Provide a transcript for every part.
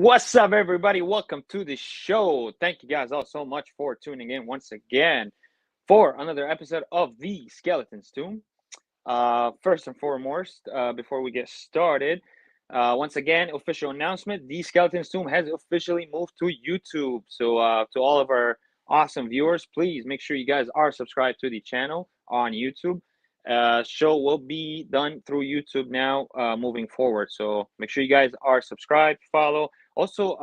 What's up, everybody? Welcome to the show. Thank you guys all so much for tuning in once again for another episode of The Skeleton's Tomb. First and foremost, before we get started, once again, official announcement: The Skeleton's Tomb has officially moved to YouTube. So, to all of our awesome viewers, please make sure you guys are subscribed to the channel on YouTube. Show will be done through YouTube now, moving forward. So make sure you guys are subscribed, follow. Also,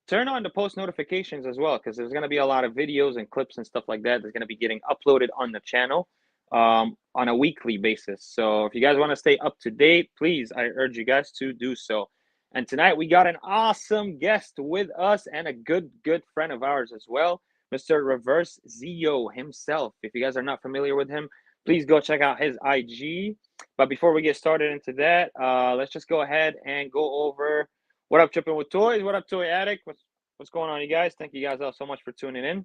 turn on the post notifications as well, because there's going to be a lot of videos and clips and stuff like that that's going to be getting uploaded on the channel on a weekly basis. So if you guys want to stay up to date, please, I urge you guys to do so. And tonight we got an awesome guest with us and a good friend of ours as well, Mr. Reverse Zeo himself. If you guys are not familiar with him, please go check out his IG. But before we get started into that, let's just go ahead and go over what up, Tripping with Toys. What up, Toy Addict? What's going on, you guys? Thank you guys all so much for tuning in.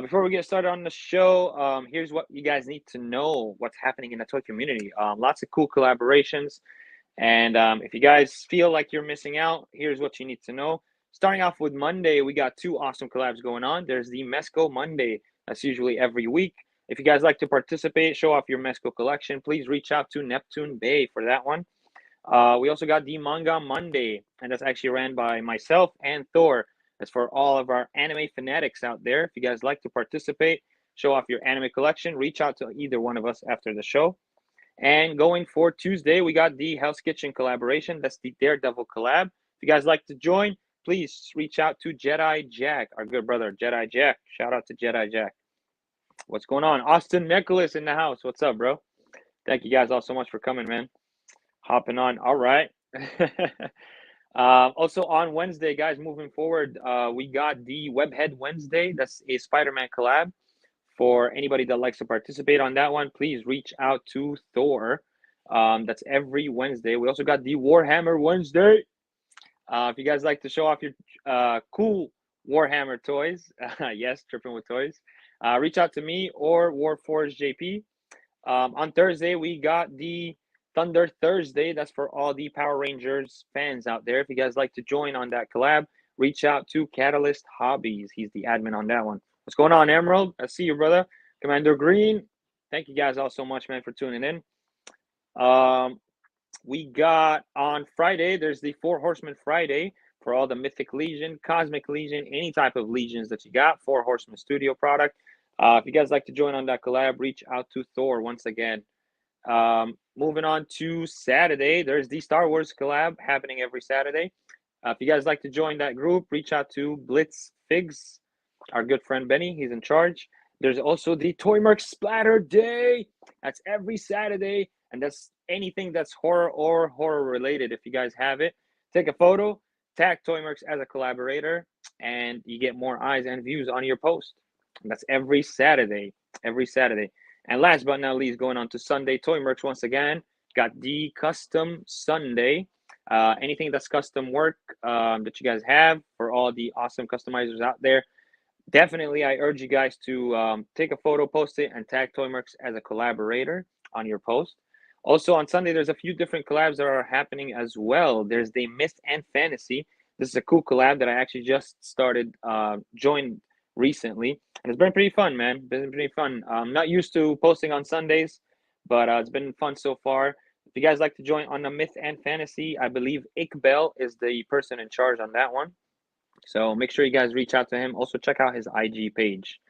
Before we get started on the show, here's what you guys need to know: what's happening in the toy community. Lots of cool collaborations, and if you guys feel like you're missing out, here's what you need to know. Starting off with Monday, we got two awesome collabs going on. There's the Mezco Monday. That's usually every week. If you guys like to participate, show off your Mezco collection, please reach out to Neptune Bay for that one. We also got the Manga Monday, and that's actually ran by myself and Thor. That's for all of our anime fanatics out there. If you guys like to participate, show off your anime collection, reach out to either one of us after the show. And going for Tuesday, we got the Hell's Kitchen collaboration. That's the Daredevil collab. If you guys like to join, please reach out to Jedi Jack, our good brother, Jedi Jack. Shout out to Jedi Jack. What's going on? Austin Nicholas in the house. What's up, bro? Thank you guys all so much for coming, man. Hopping on. All right. Also on Wednesday, guys, moving forward, we got the Webhead Wednesday. That's a Spider-Man collab. For anybody that likes to participate on that one, please reach out to Thor. That's every Wednesday. We also got the Warhammer Wednesday. If you guys like to show off your cool Warhammer toys, yes, Tripping with Toys, reach out to me or Warforge JP. On Thursday, we got the Thunder Thursday. That's for all the Power Rangers fans out there. If you guys like to join on that collab, reach out to Catalyst Hobbies. He's the admin on that one. What's going on, Emerald? I see you, brother. Commander Green. Thank you guys all so much, man, for tuning in. We got on Friday, there's the Four Horsemen Friday for all the Mythic Legion, Cosmic Legion, any type of legions that you got. Four Horsemen Studio product. If you guys like to join on that collab, reach out to Thor once again. Moving on to Saturday, there's the Star Wars collab happening every Saturday. If you guys like to join that group, reach out to Blitz Figs, our good friend Benny. He's in charge. There's also the Toymerc Splatter Day. That's every Saturday, and that's anything that's horror or horror related. If you guys have it, take a photo, tag Toymerc as a collaborator, and you get more eyes and views on your post. And that's every Saturday. Every Saturday. And last but not least, going on to Sunday, Toymerc once again. Got the Custom Sunday. Anything that's custom work that you guys have for all the awesome customizers out there, definitely I urge you guys to take a photo, post it, and tag Toymerc as a collaborator on your post. Also on Sunday, there's a few different collabs that are happening as well. There's the Myth and Fantasy. This is a cool collab that I actually just started, joined recently, and it's been pretty fun, man. Been pretty fun. I'm not used to posting on Sundays, but it's been fun so far. If you guys like to join on the Myth and Fantasy, I believe Iqbal is the person in charge on that one. So make sure you guys reach out to him. Also check out his IG page.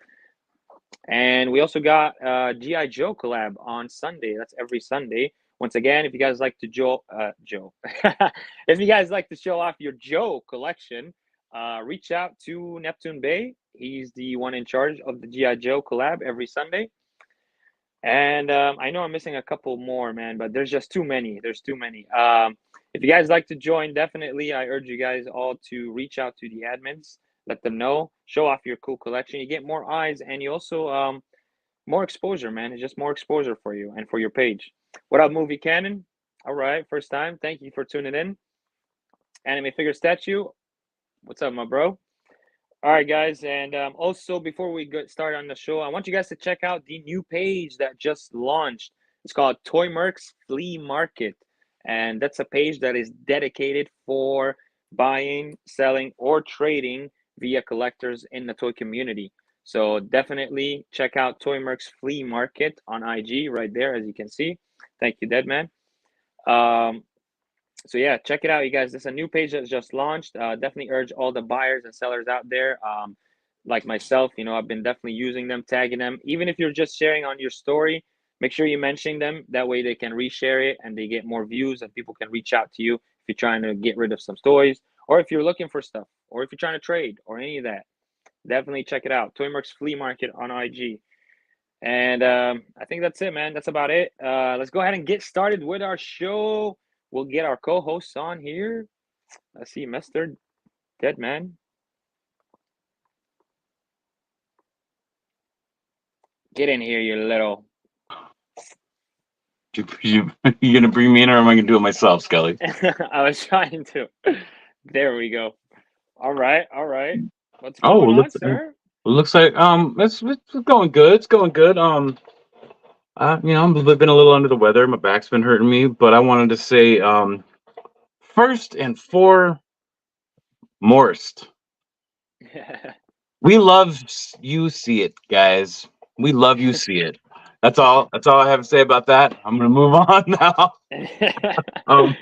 And we also got G.I. Joe collab on Sunday. That's every Sunday. Once again, if you guys like to if you guys like to show off your Joe collection, reach out to Neptune Bay. He's the one in charge of the G.I. Joe collab every Sunday. And I know I'm missing a couple more, man, but there's just too many. There's too many. If you guys like to join, definitely I urge you guys all to reach out to the admins. Let them know. Show off your cool collection. You get more eyes, and you also more exposure, man. It's just more exposure for you and for your page. What up, Movie Cannon? All right, first time. Thank you for tuning in. Anime Figure Statue. What's up, my bro? All right, guys, and also before we get started on the show, I want you guys to check out the new page that just launched. It's called Toymerc's Flea Market, and that's a page that is dedicated for buying, selling, or trading via collectors in the toy community. So definitely check out Toy Merc's Flea Market on IG right there, as you can see. Thank you, Deadman. Um, so yeah, check it out, you guys. This is a new page that's just launched. Definitely urge all the buyers and sellers out there, like myself. I've been definitely using them, tagging them. Even if you're just sharing on your story, make sure you mention them. That way they can reshare it and they get more views and people can reach out to you if you're trying to get rid of some toys, or if you're looking for stuff, or if you're trying to trade, or any of that. Definitely check it out. Toy Merc's Flea Market on IG. And I think that's it, man. That's about it. Let's go ahead and get started with our show. We'll get our co-hosts on here. I see Mr. Deadman. Get in here, you little. You gonna bring me in, or am I gonna do it myself, Skelly? I was trying to. There we go. All right. What's going on, sir? Looks like it's going good. It's going good. I'm been a little under the weather. My back's been hurting me, but I wanted to say first and foremost, we love you see it, guys. We love you see it. That's all I have to say about that. I'm gonna move on now. All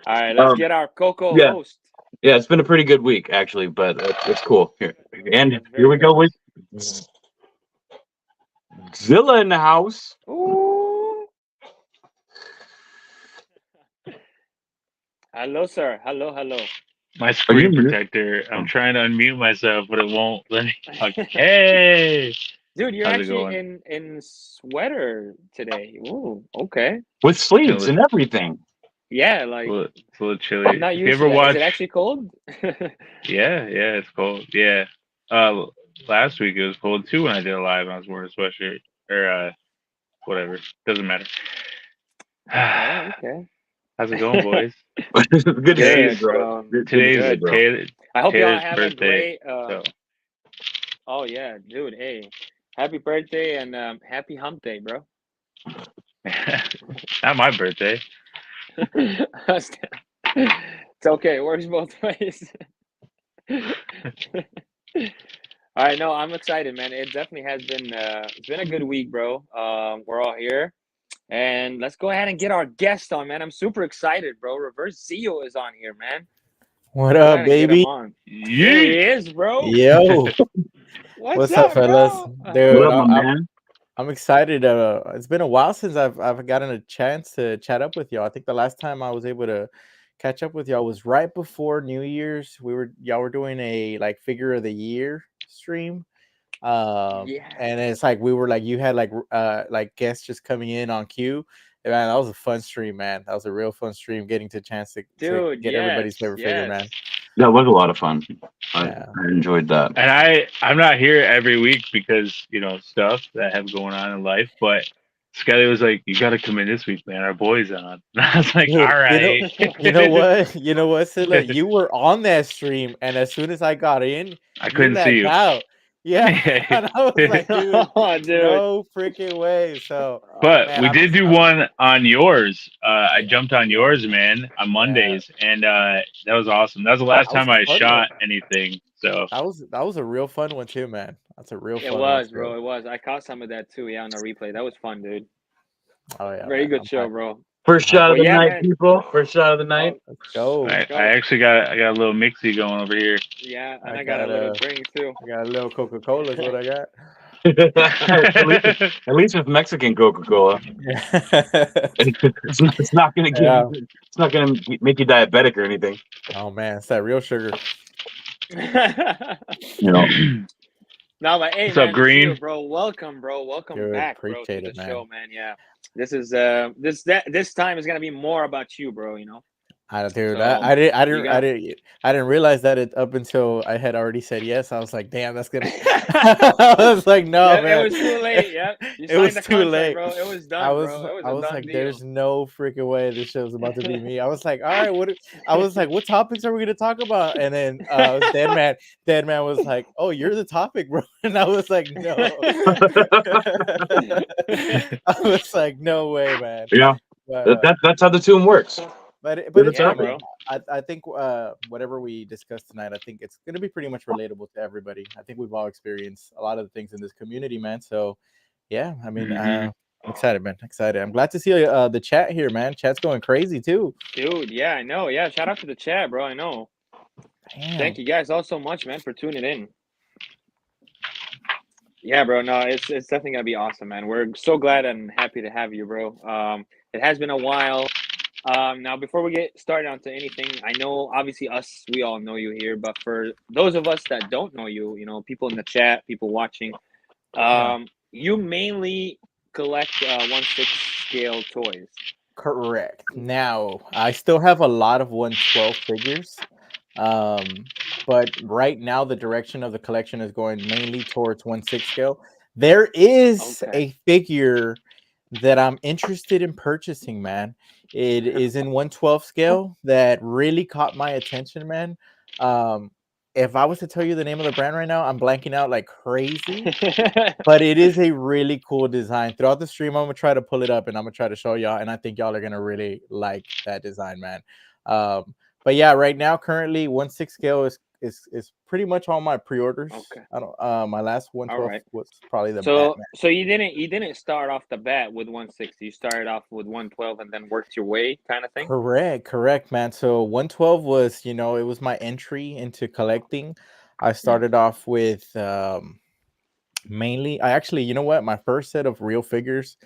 right, let's get our Coco host. Yeah, it's been a pretty good week actually, but it's cool. Here we go with Zilla in the house. Ooh. Hello, sir. Hello. My screen protector. I'm trying to unmute myself, but it won't let me. Hey, dude, you're actually in sweater today. Ooh, okay. With sleeves and everything. Yeah, like it's a little chilly. I'm not used to that. Is it actually cold? Yeah, it's cold. Yeah. Last week it was cold too when I did a live and I was wearing a sweatshirt or whatever. Doesn't matter. Okay. How's it going, boys? Good day, bro. Today's Taylor. I hope y'all have birthday, a great. Oh yeah, dude. Hey, happy birthday and happy hump day, bro. Not my birthday. It's okay. It works both ways. All right, no, I'm excited, man. It definitely has been. It's been a good week, bro. We're all here. And let's go ahead and get our guest on, man. I'm super excited, bro. Reverse Zio is on here, man. What up, baby? Here he is, bro. Yo. What's up, fellas? Dude, what up, man? I'm excited. It's been a while since I've gotten a chance to chat up with y'all. I think the last time I was able to catch up with y'all was right before New Year's. Y'all were doing a like figure of the year stream. And it's like we were like you had like guests just coming in on cue. And man, that was a fun stream, man. That was a real fun stream, getting to chance to get everybody's favorite figure, man. That was a lot of fun. I enjoyed that. And I'm not here every week because stuff that I have going on in life, but Skelly was like, "You got to come in this week, man. Our boy's on." And I was like, "All right." You know what, Silla? You were on that stream, and as soon as I got in, I couldn't see you. Out. Yeah, and I was like, dude, no freaking way. So, but man, we did do one on yours. I jumped on yours, man, on Mondays, and that was awesome. That was the last time I shot anything. So that was a real fun one too, man. That's a real fun one. It was, bro. It was. I caught some of that too. Yeah, on the replay. That was fun, dude. Oh yeah, very good show, bro. First shot of the night, people. First shot of the night. Let's go. I actually got a little mixy going over here. Yeah, and I got a little drink too. I got a little Coca-Cola is what I got. at least with Mexican Coca-Cola. It's not gonna it's not gonna make you diabetic or anything. Oh man, it's that real sugar. No, but hey, what's up, Green? You, bro, welcome, bro. Welcome back, bro, to the show, man. Yeah, this is this time is gonna be more about you, bro. I didn't realize that up until I had already said yes. I was like, damn, that's gonna. I was like, no, man. It was too late. Yeah, it was too late, bro. It was done. I was like, there's no freaking way this show's about to be me. I was like, all right, what topics are we gonna talk about? And then Deadman was like, oh, you're the topic, bro. And I was like, no. I was like, no way, man. Yeah, but, that's how the tune works. but it's Yeah, cool, man. bro. I think whatever we discussed tonight, I think it's gonna be pretty much relatable to everybody. I think we've all experienced a lot of the things in this community, man. So yeah, I mean, Mhm. I'm excited, man. Excited. I'm glad to see the chat here, man. Chat's going crazy too. Dude, yeah, I know. Yeah, shout out to the chat, bro. I know. Damn. Thank you guys all so much, man, for tuning in. Yeah, bro. No, it's definitely gonna be awesome, man. We're so glad and happy to have you, bro. It has been a while. Now before we get started onto anything, I know obviously us, we all know you here, but for those of us that don't know you, you know, people in the chat, people watching, Yeah. you mainly collect 1/6 scale toys. Correct. Now, I still have a lot of 112 figures. But right now the direction of the collection is going mainly towards 1/6 scale. There is Okay. a figure that I'm interested in purchasing, man. It is in 112 scale that really caught my attention, man. Um, if I was to tell you the name of the brand right now, I'm blanking out like crazy. But it is a really cool design. Throughout the stream, I'm gonna try to pull it up and I'm gonna try to show y'all. And I think y'all are gonna really like that design, man. But yeah, right now, currently, 1/6 scale is pretty much all my pre-orders. Okay. I don't. My last All 112 right. was probably the So Batman. so you didn't start off the bat with 160. You started off with 112 and then worked your way kind of thing? Correct, man. So 112 was, it was my entry into collecting. I Hmm. started off with mainly. I actually, you know what? My first set of real figures.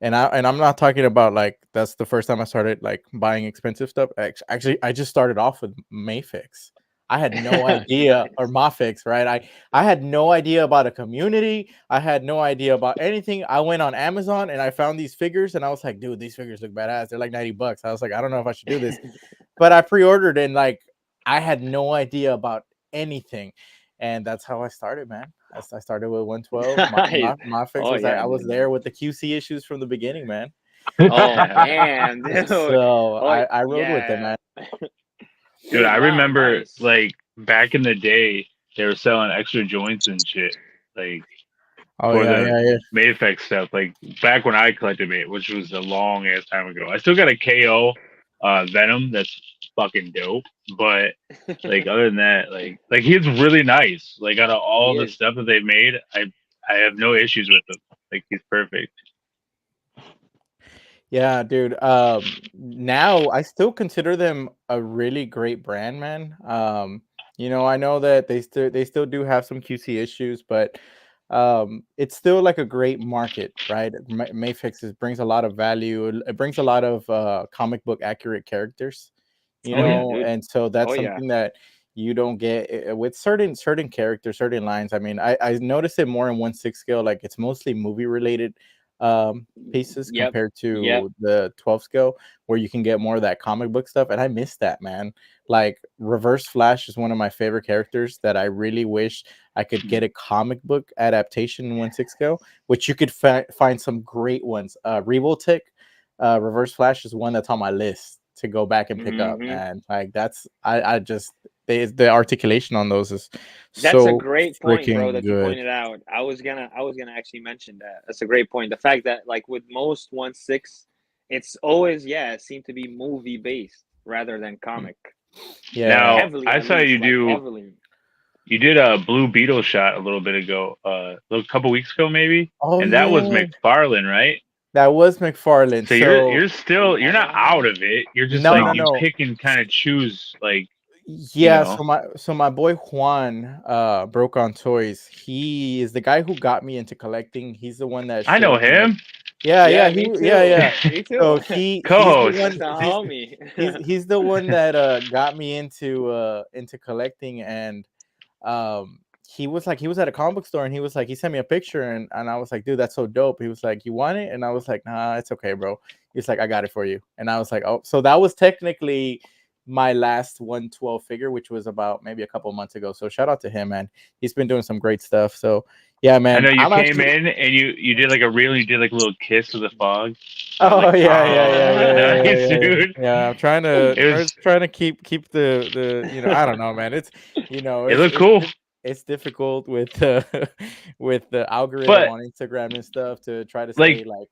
And I'm not talking about like that's the first time I started like buying expensive stuff. Actually, I just started off with Mayfix. I had no idea, Nice. or Mafix, right? I had no idea about a community. I had no idea about anything. I went on Amazon and I found these figures and I was like, dude, these figures look badass. They're like $90. I was like, I don't know if I should do this, but I pre-ordered and like I had no idea about anything, and that's how I started, man. I started with 112. Nice. My fix Oh was I yeah, was dude. there with the QC issues from the beginning, man. Oh man, dude. So Oh I rode with it, yeah. man. Dude, Dude, I wow, remember nice. like back in the day, they were selling extra joints and shit, like Oh for yeah, the yeah, yeah. Mayfix stuff. Like back when I collected May, which was a long ass time ago. I still got a KO Venom that's fucking dope, but like other than that, like he's really nice. Like out of He all the is. stuff that they've made, I have no issues with him. Like he's perfect. Yeah, dude. Now I still consider them a really great brand, man. I know that they still do have some QC issues, but it's still like a great market, right? Mayfix brings a lot of value. It brings a lot of comic book accurate characters, Oh yeah. Dude. and so Oh that's yeah. something that you don't get with certain characters, certain lines. I mean, I notice it more in 1/6 scale, like it's mostly movie related pieces Yep. compared Yep. to the 12 scale where you can get more of that comic book stuff, and I miss that, man. Like Reverse Flash is one of my favorite characters that I really wish I could get a comic book adaptation in 1/6 scale, which you could find some great ones. Revoltech, Reverse Flash is one that's on my list to go back and pick up, Hmm. man. Like that's I just the articulation on those is That's a so great point, bro, freaking that you good. pointed out. I was gonna actually mention that. That's a great point. The fact that like with most 1/6, it's always, yeah, it seemed to be movie based rather than comic. Like Yeah. Now heavily, I at saw least, you like do. heavily. You did a Blue Beetle shot a little bit ago, a couple weeks ago maybe, Oh and that was yeah. McFarlane, right? That was McFarlane. So you're So you're still you're not out of it. You're just no, like no, you No. no. pick and kind of choose, like you Yeah, know. so my boy Juan, Broke on Toys, he is the guy who got me into collecting. He's the one that I know showed me like, him. yeah, Yeah, yeah, me yeah, too. yeah. Me So too. he's the Co-host. That's one a homie. he's the one that got me into collecting, and he was at a comic book store and he sent me a picture, and I was like, dude, that's so dope. He was like, you want it? And I was like, nah, it's okay, bro. He's like, I got it for you. And I was like, oh, so that was technically my last 112 figure, which was about maybe a couple months ago. So shout out to him, man. He's been doing some great stuff. So yeah, I man. know you I'm came actually in and you did like a reel. You did like a little kiss with the fog. I was oh like, yeah, yeah, yeah, oh, yeah, yeah, yeah, nice, yeah. dude. Yeah, I'm trying to It was. trying to keep the I don't know, man. It's It looked cool, it's difficult with with the algorithm but on Instagram and stuff to try to like stay like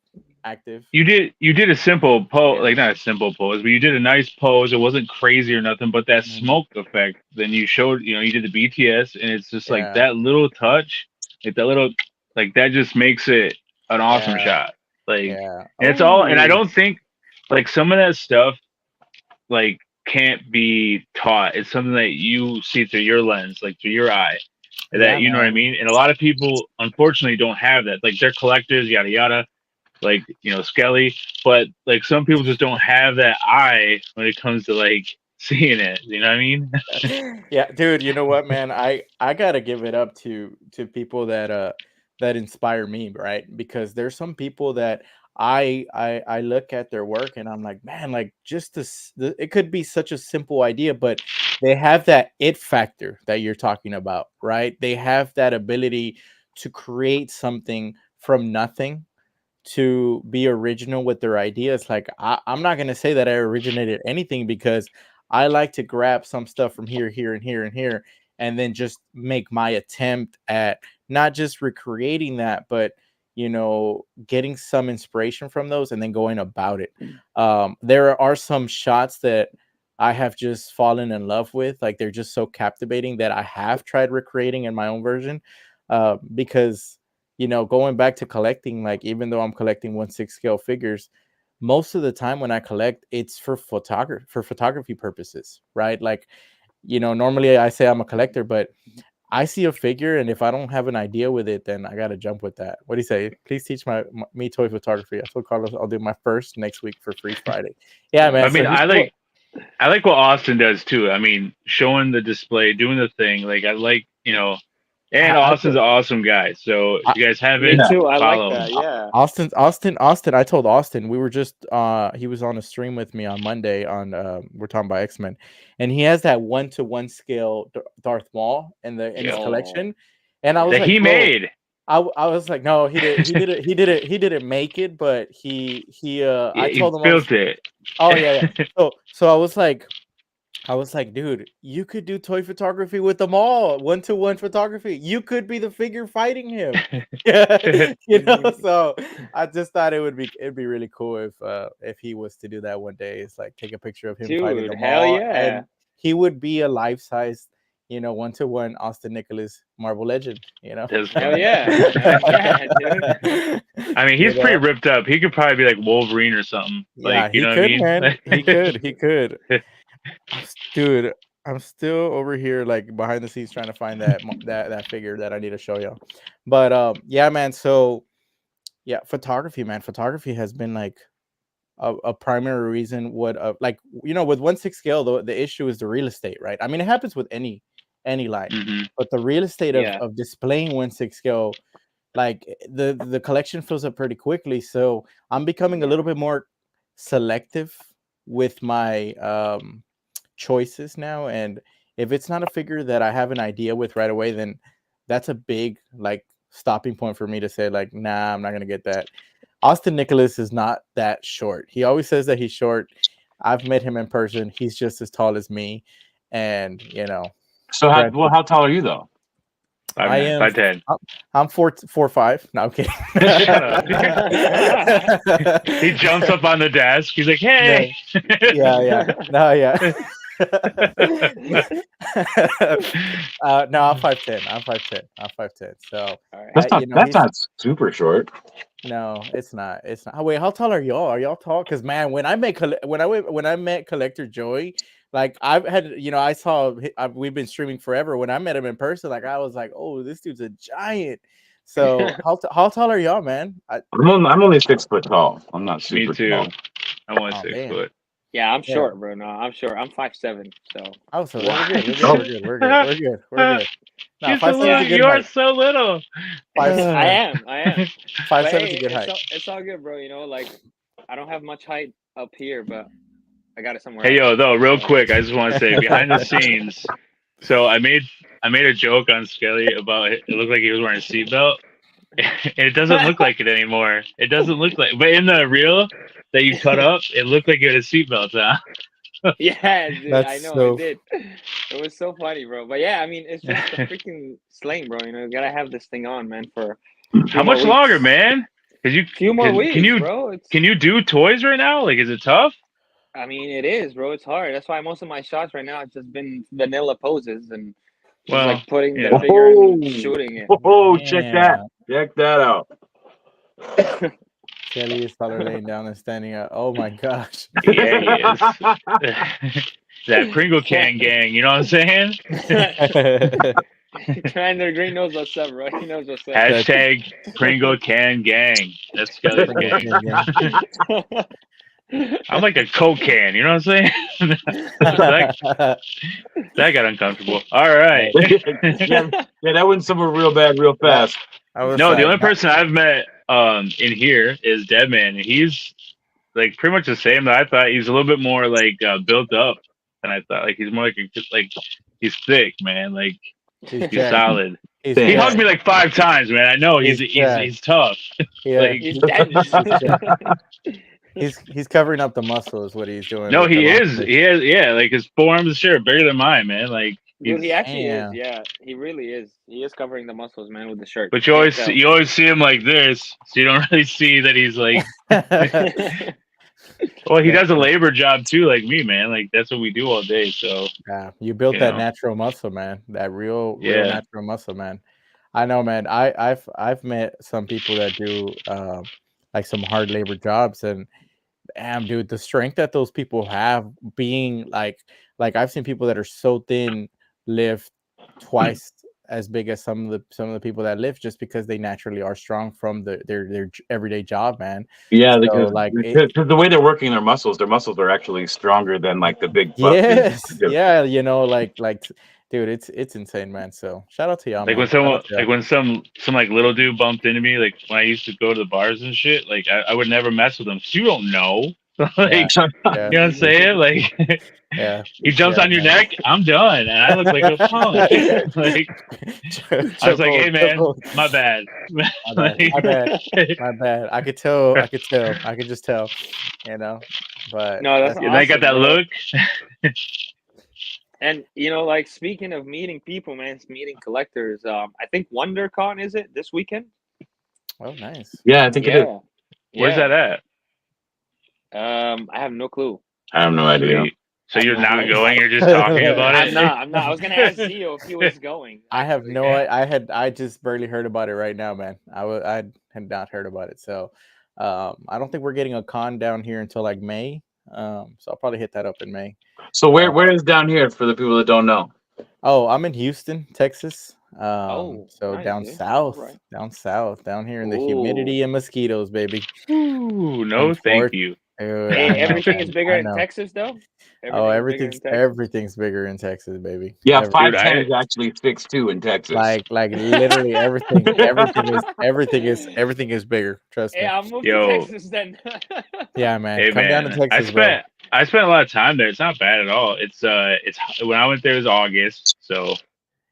active. you did a simple pose, like not a simple pose, but you did a nice pose. It wasn't crazy or nothing, but that Mhm. smoke effect. Then you showed, you did the BTS, and it's just like Yeah, that little touch, like that little, like that just makes it an awesome yeah, shot. Like, yeah. and it's all, and I Oh, don't think like some of that stuff like can't be taught. It's something that you see through your lens, like through your eye. That yeah, you know what I man. mean? And a lot of people unfortunately don't have that. Like they're collectors, yada yada, like Skelly, but like some people just don't have that eye when it comes to like seeing it. You know what I mean? Yeah, dude, you know what, man? I gotta give it up to people that that inspire me, right? Because there's some people that I look at their work and I'm like, man, like just this, it could be such a simple idea, but they have that it factor that you're talking about, right? They have that ability to create something from nothing, to be original with their ideas. Like I'm not gonna say that I originated anything, because I like to grab some stuff from here, here, and here, and here, and then just make my attempt at not just recreating that, but getting some inspiration from those and then going about it. There are some shots that I have just fallen in love with. Like they're just so captivating that I have tried recreating in my own version. Because going back to collecting, like even though I'm collecting 1/6 scale figures, most of the time when I collect, it's for photography purposes, right? Like, normally I say I'm a collector, but I see a figure, and if I don't have an idea with it, then I gotta jump with that. What do you say? Please teach me toy photography. I told Carlos I'll do my first next week for Free Friday. Yeah, Nice. I man. So mean, he's I like what Austin does too. I mean, showing the display, doing the thing. Like I like, and I, Austin's an awesome guy. So if I, you guys Me haven't, Yeah. too. I like follow that. him. Yeah. Austin, I told Austin, we were just he was on a stream with me on Monday on we're talking about X-Men, and he has that 1-to-1 scale Darth Maul in his Yep. Oh, collection. And I was That like, he bro, made. I was like, no, he didn't make it, but he I Yeah, he told him, I was, built it. oh yeah, yeah. So I was like, dude, you could do toy photography with them all, 1-to-1 photography. You could be the figure fighting him. Yeah, So I just thought it'd be really cool if he was to do that one day. It's like take a picture of him fighting dude, them hell all, yeah. and he would be a life-size, 1-to-1 Austin Nicholas Marvel Legend. That's Hell funny. yeah. Hell yeah, dude. I mean, You he's pretty know? ripped up. He could probably be like Wolverine or something. Like, Yeah, you he know what I could, mean? man. He could. He could. Dude, I'm still over here like behind the scenes trying to find that figure that I need to show y'all. But yeah, man. So yeah, photography, man. Photography has been like a primary reason. What like with 1/6 scale, the issue is the real estate, right? I mean, it happens with any line, Hmm. but the real estate Yeah. of displaying 1/6 scale, like the collection fills up pretty quickly. So I'm becoming a little bit more selective with my choices now, and if it's not a figure that I have an idea with right away, then that's a big like stopping point for me to say like, nah, I'm not gonna get that. Austin Nicholas is not that short. He always says that he's short. I've met him in person. He's just as tall as me, and So granted, how tall are you though? I 5'9", am 5'10". I'm 4'5". No, I'm kidding. Shut up. He jumps up on the desk. He's like, No, "Hey." yeah. No, yeah. No, I'm 5'10". I'm 5'10". I'm 5'10". So, All right. That's he's not super short. no, it's not. It's not. Oh, wait, how tall are y'all? Are y'all tall? Because man, when I met Collector Joey, like I've had, I saw we've been streaming forever. When I met him in person, like I was like, oh, this dude's a giant. So how tall are y'all, man? I'm only 6 foot tall. I'm not Me super too. tall. I'm only Oh 6 damn. foot. Yeah, I'm Yeah. short, bro. No, I'm short. I'm 5'7". So Oh, so What? we're good. We're good. We're good. We're good. We're good. No, You're so 5'7" is a little. good You are height. so little. Five I am. But 5'7" hey, is a good height. it's all good, bro. Like I don't have much height up here, but I got it somewhere Hey, else. yo, though, real So quick, I just want to say behind the scenes. So I made a joke on Skelly about it. It looked like he was wearing a seatbelt, and it doesn't look like it anymore. It doesn't look like, but in the reel that you cut up, it looked like you had a seatbelt on. yeah, dude, I That's know so it did. It was so funny, bro. But yeah, I mean, it's just the freaking slang, bro. You gotta have this thing on, man, for a few How more much weeks. longer, man? Cause you Few more weeks, can you bro. can you do toys right now? Like, is it tough? I mean, it is, bro. It's hard. That's why most of my shots right now it's just been vanilla poses and just Well, like putting yeah. the figure and Oh, shooting it. oh, check that. Yeah. Check that out. Kelly is taller laying down and standing up. Oh my gosh. Yeah, he is. That Pringle can gang, you know what I'm saying? Commander Green knows what's up, bro. He knows what's up. Hashtag Pringle can gang. That's Skelly's gang. I'm like a Coke can, you know what I'm saying? that got uncomfortable. All right. yeah, that went somewhere real bad, real fast. No, the only person I've met in here is Deadman, and he's like pretty much the same. That I thought he's a little bit more like built up than I thought. Like he's more like he's thick, man. Like he's solid. He hugged me like 5 times, man. I know he's tough. Yeah. Like, He's he's covering up the muscle is what he's doing. no, with he the is. muscles. He is. Yeah, like his forearms are bigger than mine, man. Like, Dude, he actually Damn. is. Yeah, he really is. He is covering the muscles, man, with the shirt. but you always see him like this, so you don't really see that he's like. Well, he does a labor job too, like me, man. Like that's what we do all day. So Yeah, you built You that know. natural muscle, man. That real Yeah. natural muscle, man. I know, man. I've met some people that do like some hard labor jobs, and damn, dude, the strength that those people have, being like I've seen people that are so thin lift twice as big as some of the people that lift, just because they naturally are strong from their everyday job, man. Yeah, So, because like, the way they're working their muscles are actually stronger than like the big buff dudes. Yes, yeah, you know, like, dude, it's insane, man. So shout out to y'all, like man. when Shout someone out to y'all. like when some like little dude bumped into me, like when I used to go to the bars and shit, like I would never mess with them. 'Cause you don't know. Like Yeah. you know what I'm saying? Like Yeah, he jumps yeah, on your man. neck, I'm done, and I look like a punk. Like I was like, hey man, my bad. my bad. I could tell. I could just tell, you know. But No, that's And I got that awesome, bro. look. And you know, like speaking of meeting people, man, meeting collectors. I think WonderCon is it this weekend? oh, nice. Yeah, I think it is. Where's that at? I have no clue. I have no idea. So you're not going? You're just talking about it? I'm not. I was gonna ask Zio if he was going. I have actually. no. I just barely heard about it right now, man. I had not heard about it. So, I don't think we're getting a con down here until like May. So I'll probably hit that up in May. So where is down here for the people that don't know? Oh, I'm in Houston, Texas. Oh, So nice, down dude. south, Alright. down here in the humidity and mosquitoes, baby. Ooh, no, thank you. Dude, Hey, I know, everything man. is bigger I in know. Texas, though. Oh, Everything's bigger in Texas? everything's bigger in Texas, baby. Yeah, Every- 5'10" Dude, is actually 6'2" in Texas. like literally everything is bigger. Trust me. Hey, I'll move Yo. to Texas then. Yeah, man. Hey Come down to man, Texas, bro. I spent a lot of time there. It's not bad at all. It's when I went there it was August, so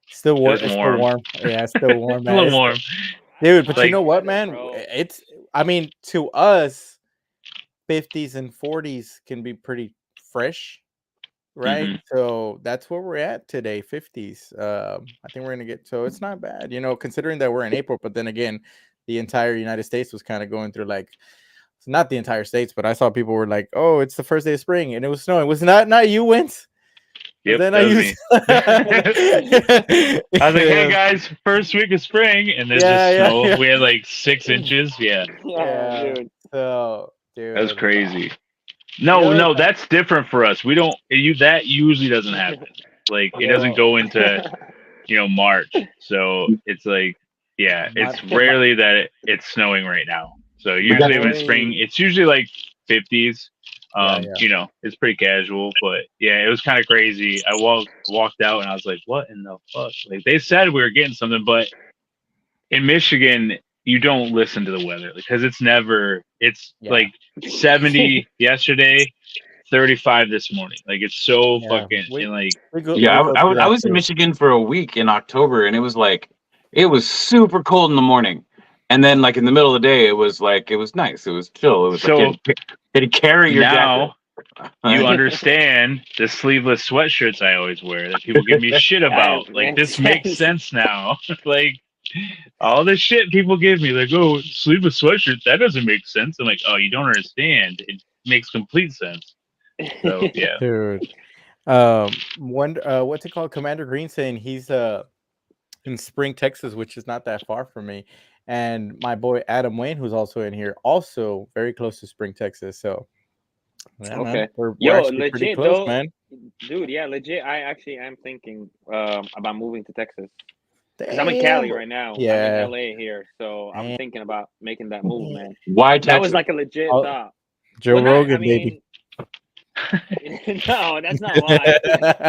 Still warm. was It's warm. still warm. Yeah, it's still warm, it's man. a little warm. Dude, but you Like- know what, man? Bro. It's I mean, to us, 50s and 40s can be pretty fresh, right? Mhm. So that's where we're at today, 50s. I think we're gonna get so it's not bad, you know, considering that we're in April, but then again, the entire United States was kind of going through like it's not the entire states, but I saw people were like, "Oh, it's the first day of spring," and it was snowing. Was not you, Wentz? Yep, Then that was used- I was like, hey guys, first week of spring, and there's Yeah, just snow. yeah. We had like 6 inches. Yeah, Yeah. dude. So, dude, that was crazy. No, Yeah. no, that's different for us. We don't. That usually doesn't happen. Like it doesn't go into March. So it's like, yeah, it's rarely that it's snowing right now. So usually when it's spring, it's usually like 50s. Yeah. It's pretty casual, but yeah, it was kind of crazy. I walked out and I was like, what in the fuck? Like they said we were getting something, but in Michigan, you don't listen to the weather because it's like 70 yesterday, 35 this morning. Like it's so fucking and like I was in Michigan for a week in October, and it was super cold in the morning, and then like in the middle of the day, it was nice. It was chill. It was So- like you carry your now jacket. you understand the sleeveless sweatshirts I always wear that people give me shit about. Like this makes sense now. Like all the shit people give me, like, oh, sleeveless sweatshirt, that doesn't make sense. I'm like, oh, you don't understand. It makes complete sense. So yeah. Dude. What's it called? Commander Green saying he's in Spring, Texas, which is not that far from me. And my boy Adam Wayne, who's also in here, also very close to Spring, Texas. So yeah, man, Okay. we're Yo, actually pretty legit close, though, man. dude. Yeah, legit. I actually am thinking about moving to Texas because I'm in Cali Damn. right now. Yeah. I'm in LA here, so I'm Damn. thinking about making that move, man. Why That was Texas? like a legit Oh, thought. Joe Well, not, I Rogan, baby. mean, no, that's not why.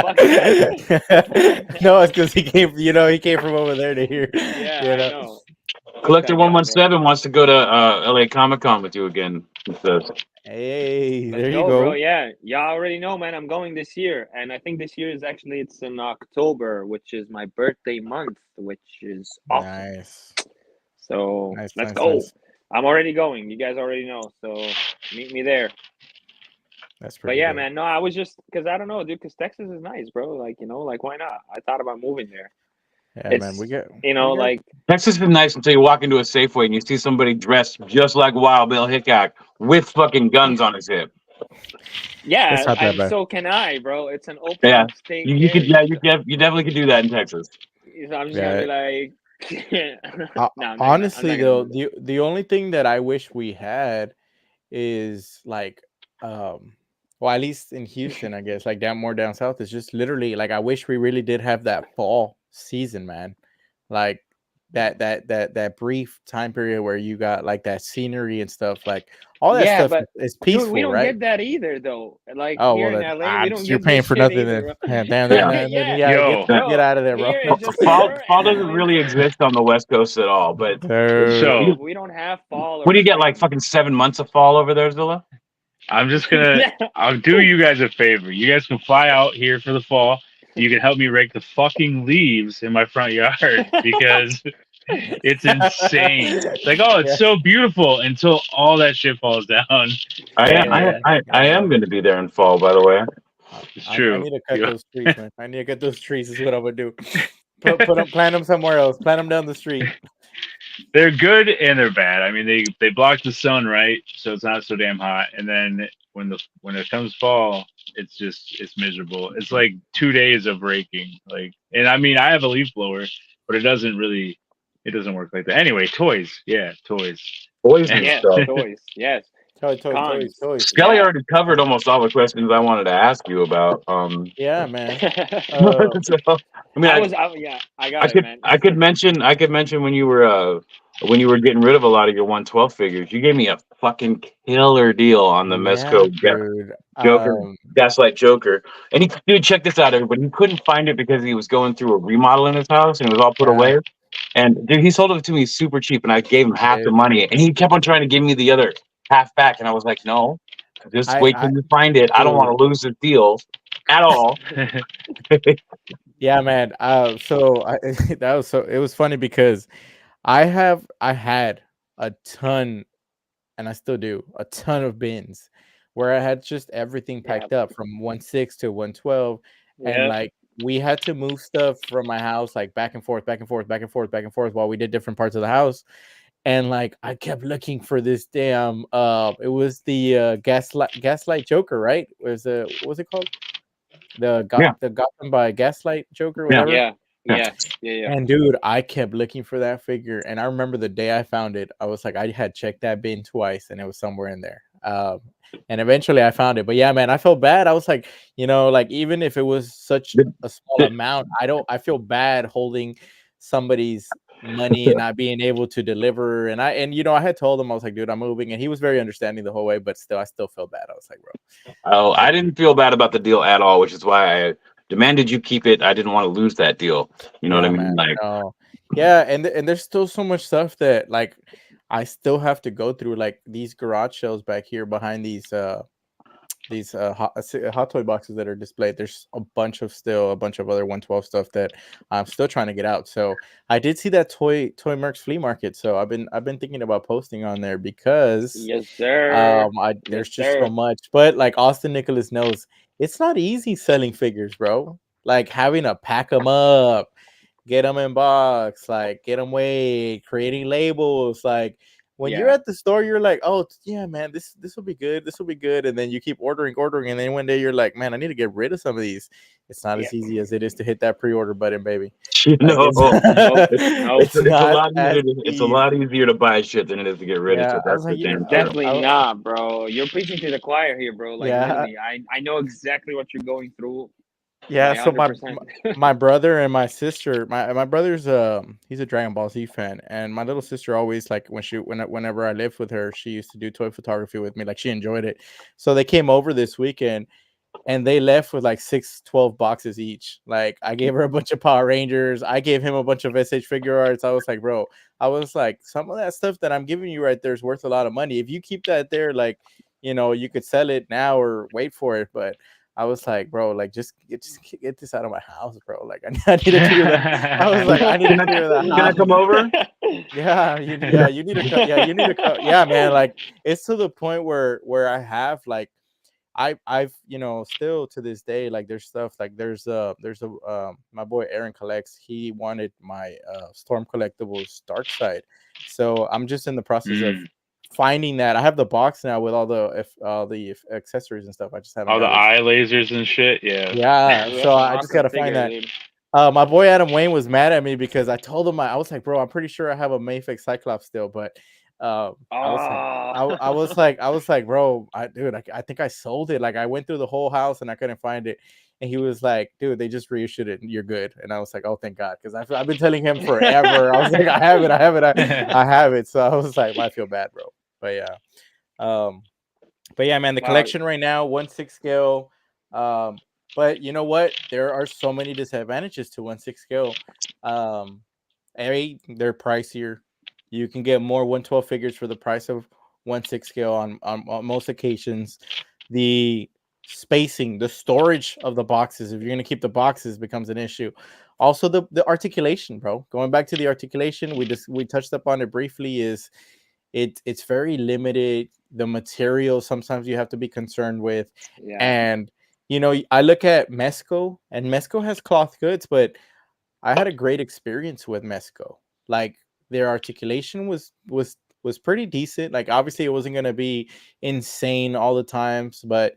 Fuck that. No, it's because he came. He came from over there to here. Yeah, You I know. know. Fuck Collector that guy, bro. 117 wants to go to LA Comic Con with you again. He says. Hey, Let's there you go, go. bro. Yeah, y'all already know, man. I'm going this year, and I think this year is actually it's in October, which is my birthday month, which is awesome. Nice. So Nice, let's nice, go. nice. I'm already going. You guys already know. So meet me there. That's But pretty yeah, good. man. No, I was just because I don't know, dude. Because Texas is nice, bro. Like like why not? I thought about moving there. Yeah, man. We It's get like Texas is nice until you walk into a Safeway and you see somebody dressed just like Wild Bill Hickok with fucking guns on his hip. yeah, It's not that and bad. so can I, bro. It's an open Yeah, state you could. carry. Yeah, you definitely could do that in Texas. So I'm just Yeah. gonna be like, no, I'm not Honestly, gonna though, do that. the only thing that I wish we had is like, well, at least in Houston, I guess, like down south, is just literally like I wish we really did have that fall season, man. Like that brief time period where you got like that scenery and stuff, like all that Yeah, stuff but is dude, we peaceful, don't right? get that either, though. Like Oh here well, in then LA, we don't you're get paying this for shit nothing either, then. bro. And then, Yeah. Yeah, yeah, Yo. get out of there, bro. here it's just Fall summer and then doesn't really winter. exist on the West Coast at all. But So We don't have fall what or do you get? Like spring. fucking 7 months of fall over there, Zilla? I'm just gonna I'll do you guys a favor. You guys can fly out here for the fall. You can help me rake the fucking leaves in my front yard because it's insane. Like, oh, it's Yeah. so beautiful until all that shit falls down. I And am going to be there in fall, by the way. it's I true. need to cut those trees, man. I need to cut those trees. Is what I'm gonna do. Plant them somewhere else. Plant them down the street. They're good and they're bad. I mean, they block the sun, right? So it's not so damn hot. And then when it comes fall, it's miserable. It's like 2 days of raking. Like, and I mean, I have a leaf blower, but it doesn't work like that. Anyway, toys. Yeah, toys. Boys and Yes, stuff. toys. Yes, Toys. cons. Skelly Yeah. already covered almost all the questions I wanted to ask you about. Yeah, man. So, I mean, I got it, man. I could mention when you were getting rid of a lot of your 112 figures. You gave me a fucking killer deal on the Mezco dude. Joker, Gaslight Joker. And dude, check this out, everybody. He couldn't find it because he was going through a remodel in his house and it was all put away. And dude, he sold it to me super cheap, and I gave him half the money, and he kept on trying to give me the other half back, and I was like, no, just wait till you find it. I don't want to lose the deal at all. Yeah, man. It was funny because I had a ton, and I still do, a ton of bins where I had just everything packed up from 1.6 to 112, and like we had to move stuff from my house like back and forth while we did different parts of the house. And like I kept looking for this damn it was the Gaslight Joker, right? What was it called? The Gotham by Gaslight Joker, whatever. Yeah. And dude, I kept looking for that figure, and I remember the day I found it, I was like, I had checked that bin twice, and it was somewhere in there. And eventually I found it. But yeah, man, I felt bad. I was like, like even if it was such a small amount, I feel bad holding somebody's money and not being able to deliver. And I had told him, I was like, dude, I'm moving, and he was very understanding the whole way, but still, I still felt bad. I was like, bro. Oh, I didn't feel bad about the deal at all, which is why I demanded you keep it. I didn't want to lose that deal. You know what I mean? Man, like, yeah, and there's still so much stuff that like I still have to go through, like these garage shelves back here behind these hot toy boxes that are displayed. There's a bunch of other 112 stuff that I'm still trying to get out. So I did see that Toy Mercs flea market. So I've been thinking about posting on there because yes, sir. There's just so much. But like Austin Nicholas knows, it's not easy selling figures, bro. Like having to pack them up, get them in box, like get them weighed, creating labels. Like when you're Yeah. at the store, you're like, oh yeah, man, this will be good, this will be good, and then you keep ordering, and then one day you're like, man, I need to get rid of some of these. It's not Yeah. as easy as it is to hit that pre-order button, baby. You Like know, it's, Nope. it's it's a not lot as easier. It's a easy. lot easier to buy shit than it is to get rid of Yeah, shit. I That's was for like, damn sure. Definitely not, bro. You're preaching to the choir here, bro. Like yeah, literally, I know exactly what you're going through. yeah. Like So my 100%. my brother and my sister, my brother's he's a Dragon Ball Z fan, and my little sister always like whenever I lived with her, she used to do toy photography with me. Like she enjoyed it. So they came over this weekend and they left with like 12 boxes each. Like I gave her a bunch of Power Rangers, I gave him a bunch of SH figure arts. I was like, bro, I was like, some of that stuff that I'm giving you right there is worth a lot of money. If you keep that there, like, you know, you could sell it now or wait for it. But I was like, bro, like just get this out of my house, bro. Like I need to clear that. I was like, I need to clear the Can I house. come over? Yeah, you need to yeah, you need to yeah, man. Like it's to the point where I have like I've you know still to this day like there's stuff like there's a my boy Aaron collects. He wanted my Storm Collectibles Dark Side, so I'm just in the process of finding that. I have the box now with all the accessories and stuff. I just haven't All the got it. eye lasers and shit. Yeah. Yeah, That's so an I just awesome gotta figure, find that. dude. My boy Adam Wayne was mad at me because I told him I was like, bro, I'm pretty sure I have a Mayfix Cyclops still, but I was like, bro, I think I sold it. Like I went through the whole house and I couldn't find it. And he was like, dude, they just reissued it and you're good. And I was like, oh, thank God. Because I've been telling him forever. I was like, I have it. So I was like, I feel bad, bro. But yeah. But yeah, man, the Wow. collection right now, 1/6 scale. But you know what? There are so many disadvantages to 1/6 scale. They're pricier. You can get more 112 figures for the price of 1/6 scale on most occasions. The spacing, the storage of the boxes, if you're going to keep the boxes, becomes an issue. Also, the articulation, bro. Going back to the articulation, we touched upon it briefly. It's very limited. The material sometimes you have to be concerned with, Yeah. and you know, I look at Mezco, and Mezco has cloth goods, but I had a great experience with Mezco. Like their articulation was pretty decent. Like obviously it wasn't gonna be insane all the times, but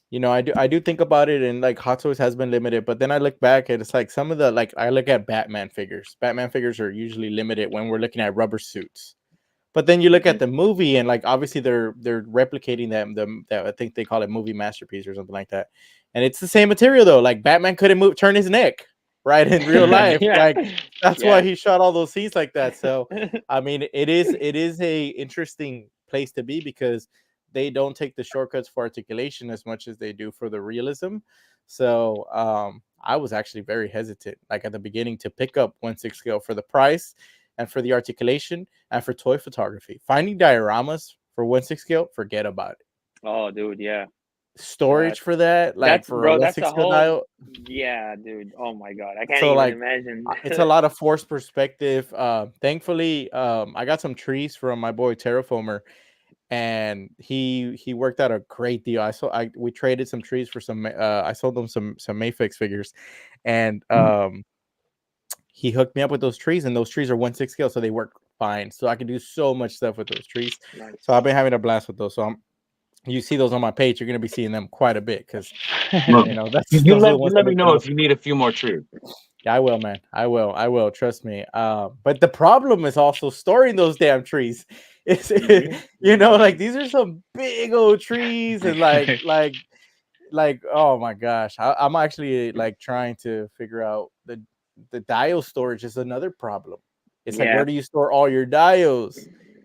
you know, I do think about it, and like Hot Toys has been limited, but then I look back and it's like some of the like I look at Batman figures. Batman figures are usually limited when we're looking at rubber suits. But then you look at the movie, and like obviously they're replicating that I think they call it movie masterpiece or something like that, and it's the same material though. Like Batman couldn't turn his neck right in real life. Yeah. Like that's Yeah. why he shot all those scenes like that. So I mean, it is a interesting place to be because they don't take the shortcuts for articulation as much as they do for the realism. So I was actually very hesitant, like at the beginning, to pick up 1/6 scale for the price and for the articulation and for toy photography. Finding dioramas for 1/6 scale, forget about it. Oh, dude, yeah. Storage for that, like That's for bro. a That's 1/6 a scale whole. dial. Yeah, dude. Oh my god, I can't So even like imagine. it's a lot of forced perspective. Thankfully, I got some trees from my boy Terraformer, and he worked out a great deal. We traded some trees for some. I sold them some Mayfix figures, and he hooked me up with those trees, and those trees are 1/6 scale, so they work fine. So I can do so much stuff with those trees. Nice. So I've been having a blast with those. So you see those on my page, you're gonna be seeing them quite a bit because you know that's You those are the let ones that me make the know most. if you need a few more trees. Yeah, I will, man. I will. Trust me. But the problem is also storing those damn trees. It's you know, like these are some big old trees, and like oh my gosh, I'm actually like trying to figure out the dial storage is another problem. It's like, Yeah. where do you store all your dials?